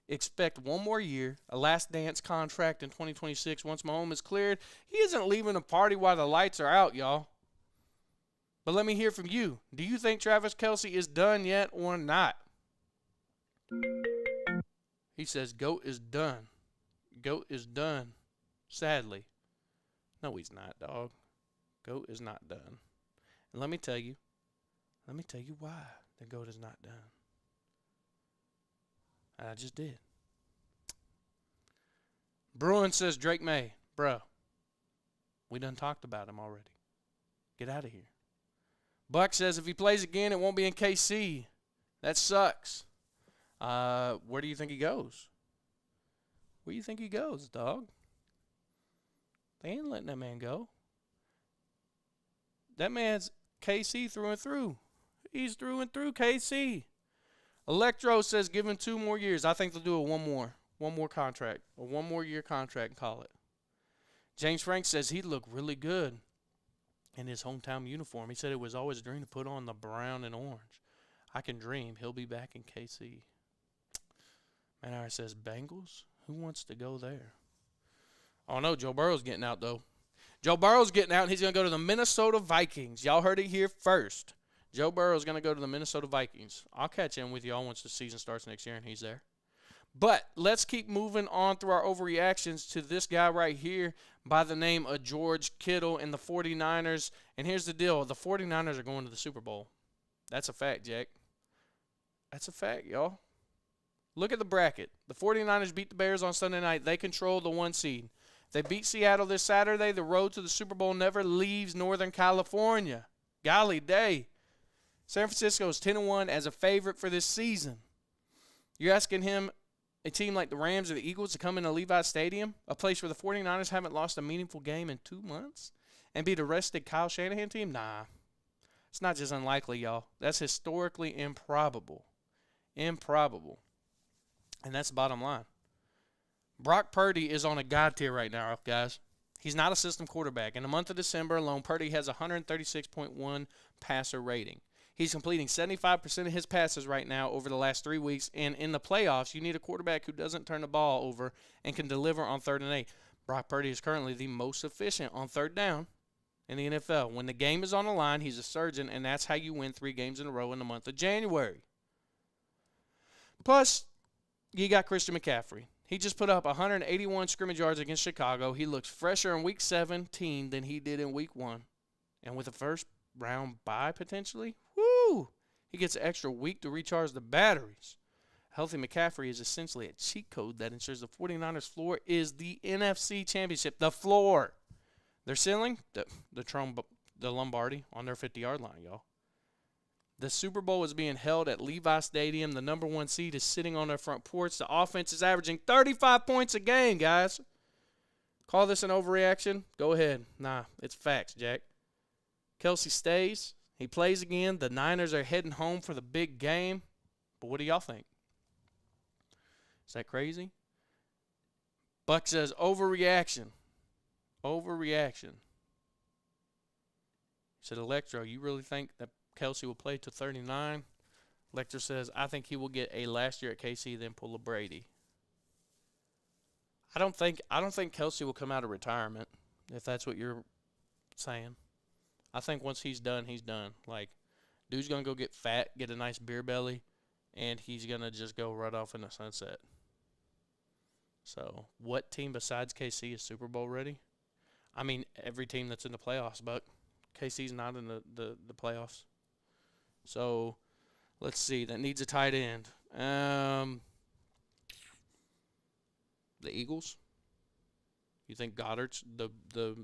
Expect one more year, a last dance contract in 2026. Once Mahomes is cleared, he isn't leaving the party while the lights are out, y'all. But let me hear from you. Do you think Travis Kelce is done yet or not? He says GOAT is done. GOAT is done. Sadly. No, he's not, dog. GOAT is not done. And let me tell you why the GOAT is not done. And I just did. Bruin says Drake May. Bro, we done talked about him already. Get out of here. Buck says if he plays again, it won't be in KC. That sucks. Where do you think he goes? Where do you think he goes, dog? They ain't letting that man go. That man's KC through and through. He's through and through KC. Electro says give him 2 more years. I think they'll do a one more contract, a 1 more year contract and call it. James Frank says he'd look really good in his hometown uniform. He said it was always a dream to put on the brown and orange. I can dream he'll be back in KC. Manhire says Bengals? Who wants to go there? Oh, no, Joe Burrow's getting out, though. Joe Burrow's getting out, and he's going to go to the Minnesota Vikings. Y'all heard it here first. Joe Burrow's going to go to the Minnesota Vikings. I'll catch in with y'all once the season starts next year and he's there. But let's keep moving on through our overreactions to this guy right here by the name of George Kittle and the 49ers. And here's the deal. The 49ers are going to the Super Bowl. That's a fact, Jack. That's a fact, y'all. Look at the bracket. The 49ers beat the Bears on Sunday night. They control the 1 seed. They beat Seattle this Saturday. The road to the Super Bowl never leaves Northern California. Golly day. San Francisco is 10-1 as a favorite for this season. You're asking him, a team like the Rams or the Eagles, to come into Levi's Stadium, a place where the 49ers haven't lost a meaningful game in 2 months, and beat a rested Kyle Shanahan team? Nah. It's not just unlikely, y'all. That's historically improbable. Improbable. And that's the bottom line. Brock Purdy is on a God tier right now, guys. He's not a system quarterback. In the month of December alone, Purdy has a 136.1 passer rating. He's completing 75% of his passes right now over the last 3 weeks. And in the playoffs, you need a quarterback who doesn't turn the ball over and can deliver on 3rd and 8. Brock Purdy is currently the most efficient on 3rd down in the NFL. When the game is on the line, he's a surgeon, and that's how you win 3 games in a row in the month of January. Plus, you got Christian McCaffrey. He just put up 181 scrimmage yards against Chicago. He looks fresher in Week 17 than he did in Week 1. And with a first-round bye potentially, woo! He gets an extra week to recharge the batteries. Healthy McCaffrey is essentially a cheat code that ensures the 49ers' floor is the NFC Championship. The floor. Their ceiling, the Lombardi on their 50-yard line, y'all. The Super Bowl is being held at Levi Stadium. The number 1 seed is sitting on their front porch. The offense is averaging 35 points a game, guys. Call this an overreaction? Go ahead. Nah, it's facts, Jack. Kelce stays. He plays again. The Niners are heading home for the big game. But what do y'all think? Is that crazy? Buck says overreaction. Overreaction. He said, Electro, you really think that Kelce will play to 39? Lecter says, I think he will get a last year at KC, then pull a Brady. I don't think Kelce will come out of retirement, if that's what you're saying. I think once he's done, he's done. Like, dude's going to go get fat, get a nice beer belly, and he's going to just go right off in the sunset. So, what team besides KC is Super Bowl ready? I mean, every team that's in the playoffs, but KC's not in the playoffs. So, let's see. That needs a tight end. The Eagles? You think Goddard's the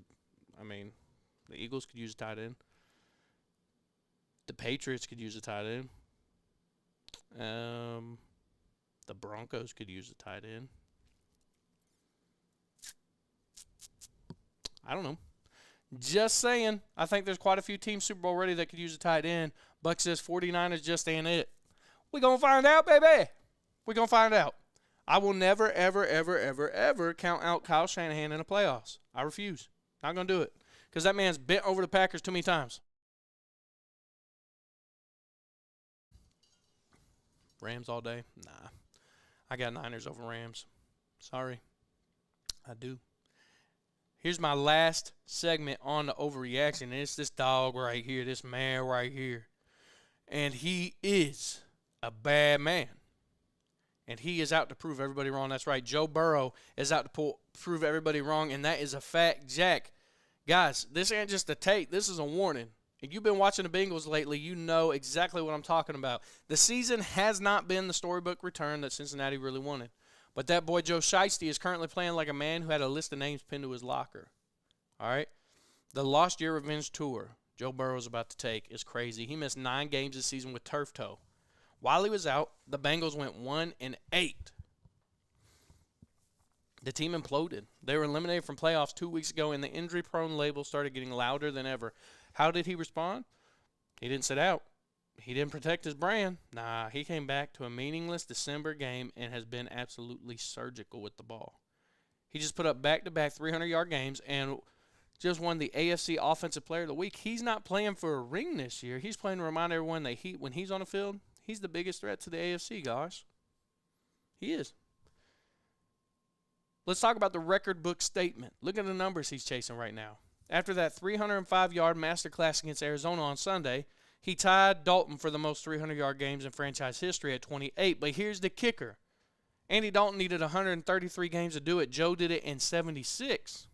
Eagles could use a tight end. The Patriots could use a tight end. The Broncos could use a tight end. I don't know. Just saying. I think there's quite a few teams Super Bowl ready that could use a tight end. Buck says 49ers just ain't it. We're going to find out, baby. We're going to find out. I will never, ever, ever, ever, ever count out Kyle Shanahan in the playoffs. I refuse. Not going to do it. Because that man's bent over the Packers too many times. Rams all day? Nah. I got Niners over Rams. Sorry. I do. Here's my last segment on the overreaction. And it's this dog right here, this man right here. And he is a bad man. And he is out to prove everybody wrong. That's right. Joe Burrow is out to prove everybody wrong, and that is a fact. Jack, guys, this ain't just a take. This is a warning. If you've been watching the Bengals lately, you know exactly what I'm talking about. The season has not been the storybook return that Cincinnati really wanted. But that boy Joe Shiesty is currently playing like a man who had a list of names pinned to his locker. All right? The Lost Year Revenge Tour Joe Burrow is about to take is crazy. He missed 9 games this season with turf toe. While he was out, the Bengals went 1-8. The team imploded. They were eliminated from playoffs 2 weeks ago, and the injury-prone label started getting louder than ever. How did he respond? He didn't sit out. He didn't protect his brand. Nah, he came back to a meaningless December game and has been absolutely surgical with the ball. He just put up back-to-back 300-yard games and just won the AFC Offensive Player of the Week. He's not playing for a ring this year. He's playing to remind everyone that when he's on the field, he's the biggest threat to the AFC, guys. He is. Let's talk about the record book statement. Look at the numbers he's chasing right now. After that 305-yard masterclass against Arizona on Sunday, he tied Dalton for the most 300-yard games in franchise history at 28. But here's the kicker. Andy Dalton needed 133 games to do it. Joe did it in 76.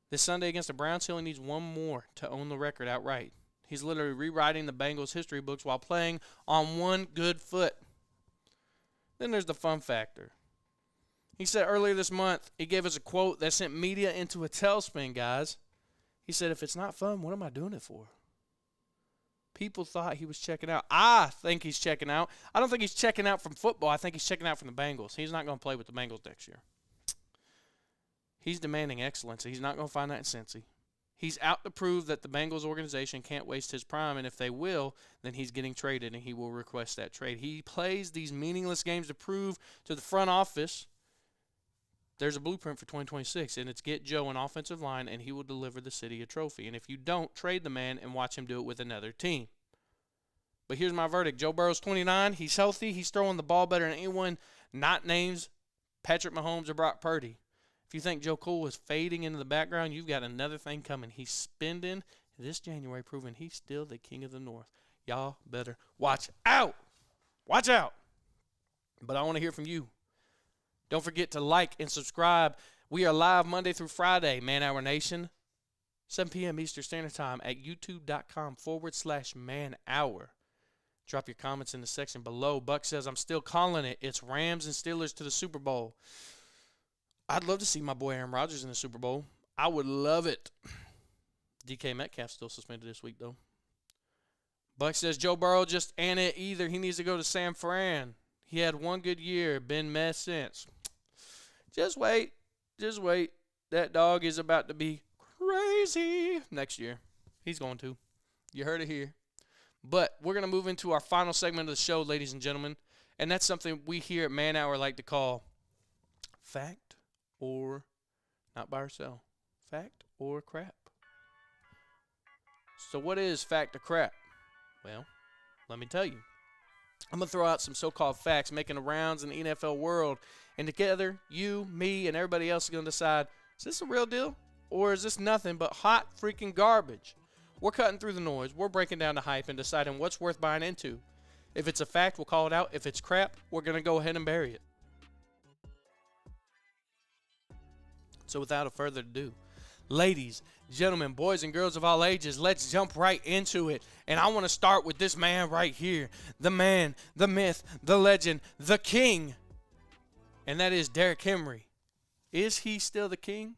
This Sunday against the Browns, he only needs one more to own the record outright. He's literally rewriting the Bengals' history books while playing on one good foot. Then there's the fun factor. He said earlier this month, he gave us a quote that sent media into a tailspin, guys. He said, if it's not fun, what am I doing it for? People thought he was checking out. I think he's checking out. I don't think he's checking out from football. I think he's checking out from the Bengals. He's not going to play with the Bengals next year. He's demanding excellence. He's not going to find that in Cincy. He's out to prove that the Bengals organization can't waste his prime, and if they will, then he's getting traded, and he will request that trade. He plays these meaningless games to prove to the front office there's a blueprint for 2026, and it's get Joe an offensive line, and he will deliver the city a trophy. And if you don't, trade the man and watch him do it with another team. But here's my verdict. Joe Burrow's 29. He's healthy. He's throwing the ball better than anyone, not names Patrick Mahomes or Brock Purdy. If you think Joe Cool is fading into the background, you've got another thing coming. He's spending this January proving he's still the king of the North. Y'all better watch out. Watch out. But I want to hear from you. Don't forget to like and subscribe. We are live Monday through Friday, Man Hour Nation. 7 p.m. Eastern Standard Time at youtube.com/man-hour. Drop your comments in the section below. Buck says, I'm still calling it. It's Rams and Steelers to the Super Bowl. I'd love to see my boy Aaron Rodgers in the Super Bowl. I would love it. DK Metcalf still suspended this week, though. Buck says, Joe Burrow just ain't it either. He needs to go to San Fran. He had one good year. Been mess since. Just wait. Just wait. That dog is about to be crazy next year. He's going to. You heard it here. But we're going to move into our final segment of the show, ladies and gentlemen. And that's something we here at Man Hour like to call fact or not buy or sell. Fact or crap. So what is fact or crap? Well, let me tell you. I'm going to throw out some so-called facts making the rounds in the NFL world. And together, you, me, and everybody else is going to decide, is this a real deal? Or is this nothing but hot freaking garbage? We're cutting through the noise. We're breaking down the hype and deciding what's worth buying into. If it's a fact, we'll call it out. If it's crap, we're going to go ahead and bury it. So without a further ado, ladies, gentlemen, boys and girls of all ages, let's jump right into it. And I want to start with this man right here. The man, the myth, the legend, the king. And that is Derrick Henry. Is he still the king?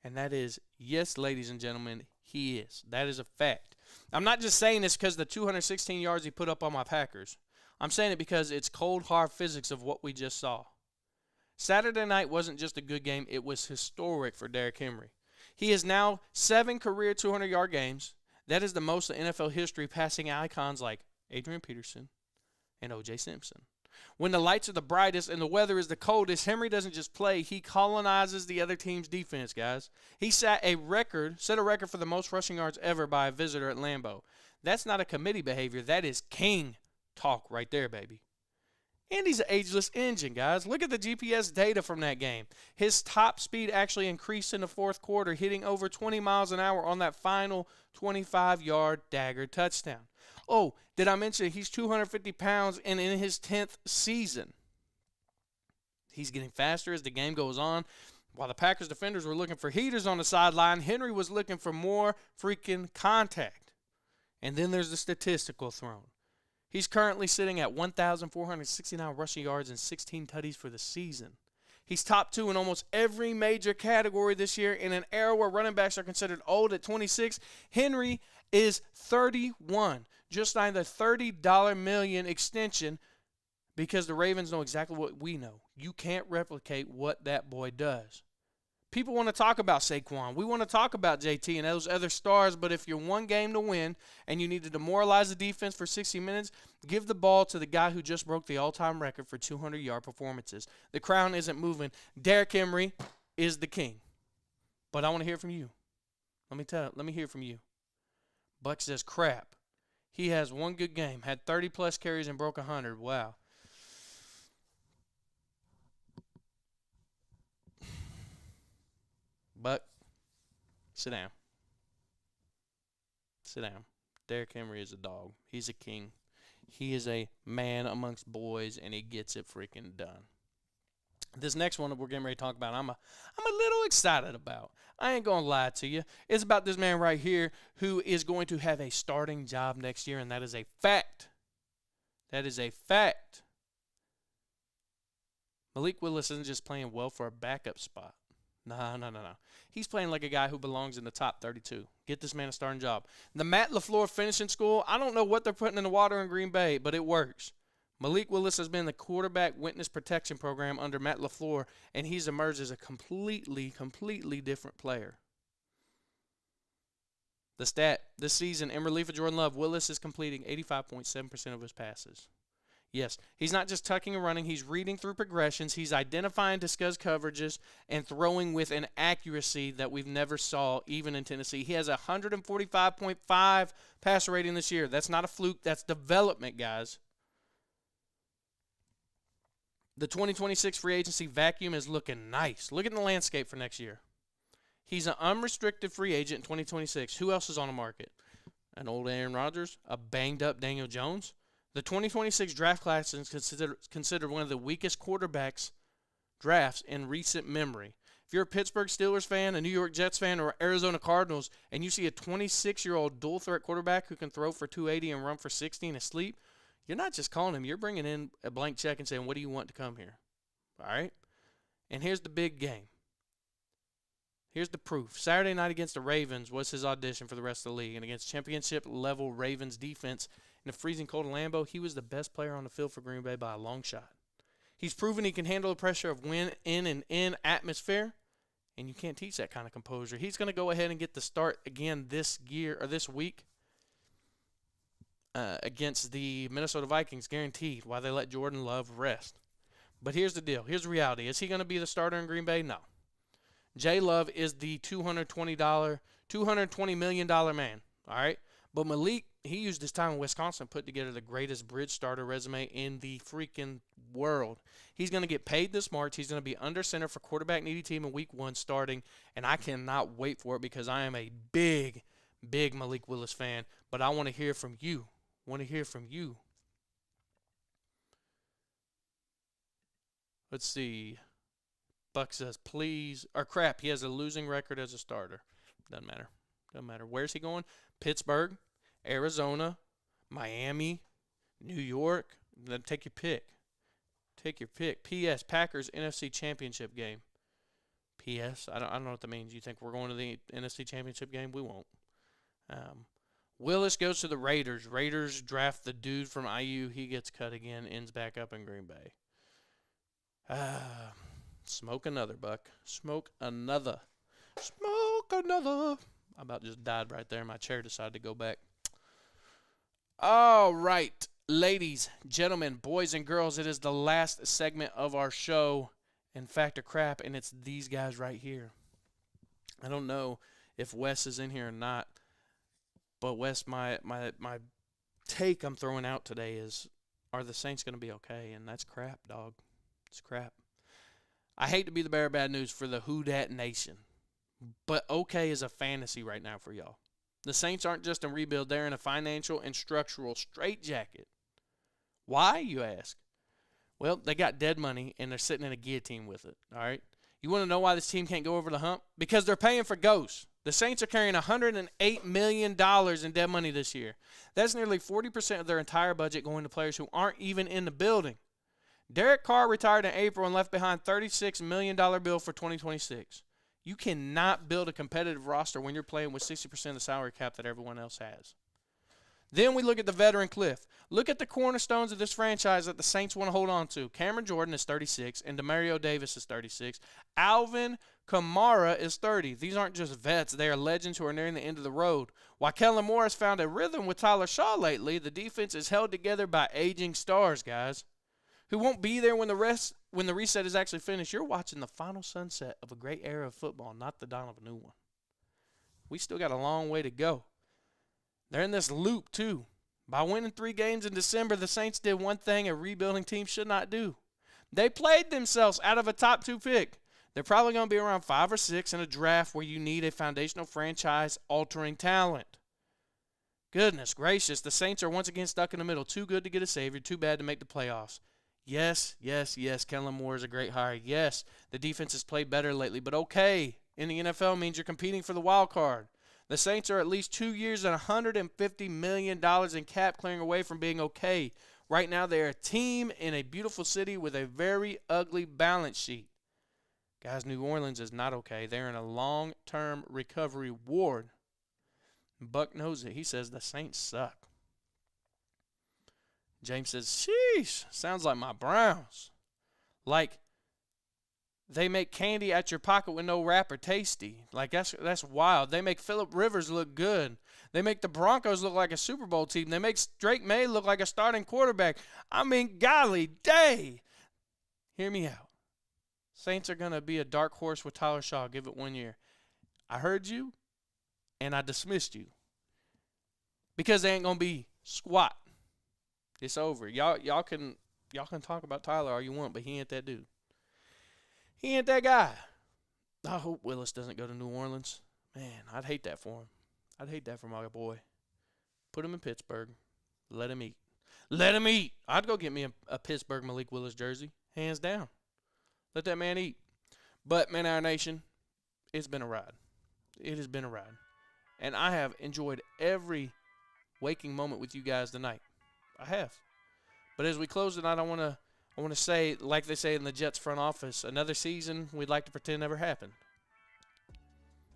And that is, yes, ladies and gentlemen, he is. That is a fact. I'm not just saying this because the 216 yards he put up on my Packers. I'm saying it because it's cold, hard physics of what we just saw. Saturday night wasn't just a good game. It was historic for Derrick Henry. He is now 7 career 200-yard games. That is the most in NFL history, passing icons like Adrian Peterson and O.J. Simpson. When the lights are the brightest and the weather is the coldest, Henry doesn't just play. He colonizes the other team's defense, guys. He set a record for the most rushing yards ever by a visitor at Lambeau. That's not a committee behavior. That is king talk right there, baby. And he's an ageless engine, guys. Look at the GPS data from that game. His top speed actually increased in the fourth quarter, hitting over 20 miles an hour on that final 25-yard dagger touchdown. Oh, did I mention he's 250 pounds and in his 10th season? He's getting faster as the game goes on. While the Packers defenders were looking for heaters on the sideline, Henry was looking for more freaking contact. And then there's the statistical throne. He's currently sitting at 1,469 rushing yards and 16 tutties for the season. He's top 2 in almost every major category this year. In an era where running backs are considered old at 26, Henry is 31. Just signed a $30 million extension because the Ravens know exactly what we know. You can't replicate what that boy does. People want to talk about Saquon. We want to talk about JT and those other stars, but if you're one game to win and you need to demoralize the defense for 60 minutes, give the ball to the guy who just broke the all-time record for 200-yard performances. The crown isn't moving. Derrick Henry is the king. But I want to hear from you. Let me hear from you. Buck says crap. He has one good game, had 30-plus carries and broke 100. Wow. Buck, sit down. Sit down. Derrick Henry is a dog. He's a king. He is a man amongst boys, and he gets it freaking done. This next one that we're getting ready to talk about, I'm a little excited about. I ain't going to lie to you. It's about this man right here who is going to have a starting job next year, and that is a fact. That is a fact. Malik Willis isn't just playing well for a backup spot. No. He's playing like a guy who belongs in the top 32. Get this man a starting job. The Matt LaFleur finishing school, I don't know what they're putting in the water in Green Bay, but it works. Malik Willis has been in the quarterback witness protection program under Matt LaFleur, and he's emerged as a completely different player. The stat, this season, in relief of Jordan Love, Willis is completing 85.7% of his passes. Yes, he's not just tucking and running. He's reading through progressions. He's identifying discussed coverages and throwing with an accuracy that we've never saw even in Tennessee. He has a 145.5 passer rating this year. That's not a fluke. That's development, guys. The 2026 free agency vacuum is looking nice. Look at the landscape for next year. He's an unrestricted free agent in 2026. Who else is on the market? An old Aaron Rodgers? A banged-up Daniel Jones? The 2026 draft class is considered one of the weakest quarterbacks drafts in recent memory, If you're a Pittsburgh Steelers fan, a New York Jets fan, or Arizona Cardinals, and you see a 26-year-old dual-threat quarterback who can throw for 280 and run for 60 and asleep, you're not just calling him. You're bringing in a blank check and saying, what do you want to come here? All right? And here's the big game. Here's the proof. Saturday night against the Ravens was his audition for the rest of the league. And against championship-level Ravens defense in the freezing cold of Lambeau, he was the best player on the field for Green Bay by a long shot. He's proven he can handle the pressure of win-in atmosphere, and you can't teach that kind of composure. He's going to go ahead and get the start again this week against the Minnesota Vikings, guaranteed, while they let Jordan Love rest. But here's the deal. Here's the reality. Is he going to be the starter in Green Bay? No. J. Love is the $220 million man, all right? But Malik, he used his time in Wisconsin, put together the greatest bridge starter resume in the freaking world. He's going to get paid this March. He's going to be under center for quarterback-needy team in Week 1 starting, and I cannot wait for it because I am a big, big Malik Willis fan. But I want to hear from you. Let's see. Buck says, please, or crap, he has a losing record as a starter. Doesn't matter. Where's he going? Pittsburgh, Arizona, Miami, New York. Then take your pick. P.S. Packers NFC Championship game. P.S. I don't know what that means. You think we're going to the NFC Championship game? We won't. Willis goes to the Raiders. Raiders draft the dude from IU. He gets cut again. Ends back up in Green Bay. Smoke another, Buck. Smoke another. I about just died right there. My chair decided to go back. All right, ladies, gentlemen, boys and girls, it is the last segment of our show. In fact, a crap, and it's these guys right here. I don't know if Wes is in here or not, but Wes, my take I'm throwing out today is, are the Saints going to be okay? And that's crap, dog. It's crap. I hate to be the bearer of bad news for the Who Dat Nation, but okay is a fantasy right now for y'all. The Saints aren't just in rebuild. They're in a financial and structural straitjacket. Why, you ask? Well, they got dead money, and they're sitting in a guillotine with it, all right? You want to know why this team can't go over the hump? Because they're paying for ghosts. The Saints are carrying $108 million in dead money this year. That's nearly 40% of their entire budget going to players who aren't even in the building. Derek Carr retired in April and left behind a $36 million bill for 2026. You cannot build a competitive roster when you're playing with 60% of the salary cap that everyone else has. Then we look at the veteran cliff. Look at the cornerstones of this franchise that the Saints want to hold on to. Cameron Jordan is 36, and Demario Davis is 36. Alvin Kamara is 30. These aren't just vets. They are legends who are nearing the end of the road. While Kellen Moore has found a rhythm with Tyler Shaw lately, the defense is held together by aging stars, guys, who won't be there when the reset is actually finished. You're watching the final sunset of a great era of football, not the dawn of a new one. We still got a long way to go. They're in this loop, too. By winning 3 games in December, the Saints did one thing a rebuilding team should not do. They played themselves out of a top 2 pick. They're probably going to be around 5 or 6 in a draft where you need a foundational franchise-altering talent. Goodness gracious, the Saints are once again stuck in the middle. Too good to get a savior, too bad to make the playoffs. Yes, Kellen Moore is a great hire. Yes, the defense has played better lately, but okay in the NFL means you're competing for the wild card. The Saints are at least 2 years and $150 million in cap clearing away from being okay. Right now, they're a team in a beautiful city with a very ugly balance sheet. Guys, New Orleans is not okay. They're in a long-term recovery ward. Buck knows it. He says the Saints suck. James says, sheesh, sounds like my Browns. Like, they make candy at your pocket with no wrapper tasty. Like, that's wild. They make Phillip Rivers look good. They make the Broncos look like a Super Bowl team. They make Drake May look like a starting quarterback. I mean, golly day. Hear me out. Saints are going to be a dark horse with Tyler Shaw. Give it 1 year. I heard you, and I dismissed you. Because they ain't going to be squat. It's over. Y'all can talk about Tyler all you want, but he ain't that dude. He ain't that guy. I hope Willis doesn't go to New Orleans. Man, I'd hate that for him. I'd hate that for my boy. Put him in Pittsburgh. Let him eat. Let him eat. I'd go get me a Pittsburgh Malik Willis jersey. Hands down. Let that man eat. But, Man Our Nation, it's been a ride. It has been a ride. And I have enjoyed every waking moment with you guys tonight. I have. But as we close tonight, I want to say, like they say in the Jets front office, another season we'd like to pretend never happened.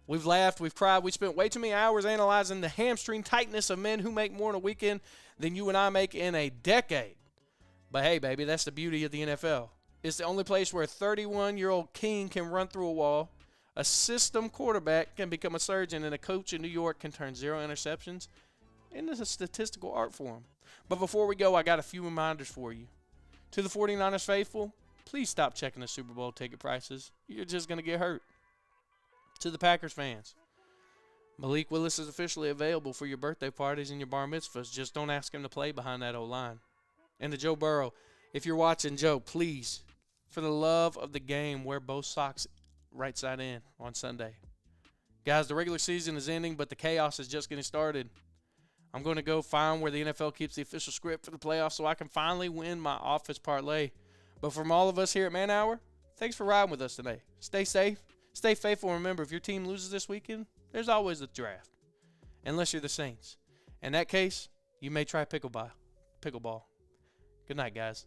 We've laughed, we've cried, we spent way too many hours analyzing the hamstring tightness of men who make more in a weekend than you and I make in a decade. But hey, baby, that's the beauty of the NFL. It's the only place where a 31-year-old king can run through a wall, a system quarterback can become a surgeon, and a coach in New York can turn 0 interceptions into a statistical art form. But before we go, I got a few reminders for you. To the 49ers faithful, please stop checking the Super Bowl ticket prices. You're just going to get hurt. To the Packers fans, Malik Willis is officially available for your birthday parties and your bar mitzvahs. Just don't ask him to play behind that O-line. And to Joe Burrow, if you're watching, Joe, please, for the love of the game, wear both socks right side in on Sunday. Guys, the regular season is ending, but the chaos is just getting started. I'm going to go find where the NFL keeps the official script for the playoffs so I can finally win my office parlay. But from all of us here at Man Hour, thanks for riding with us today. Stay safe, stay faithful, and remember, if your team loses this weekend, there's always the draft. Unless you're the Saints. In that case, you may try pickleball. Good night, guys.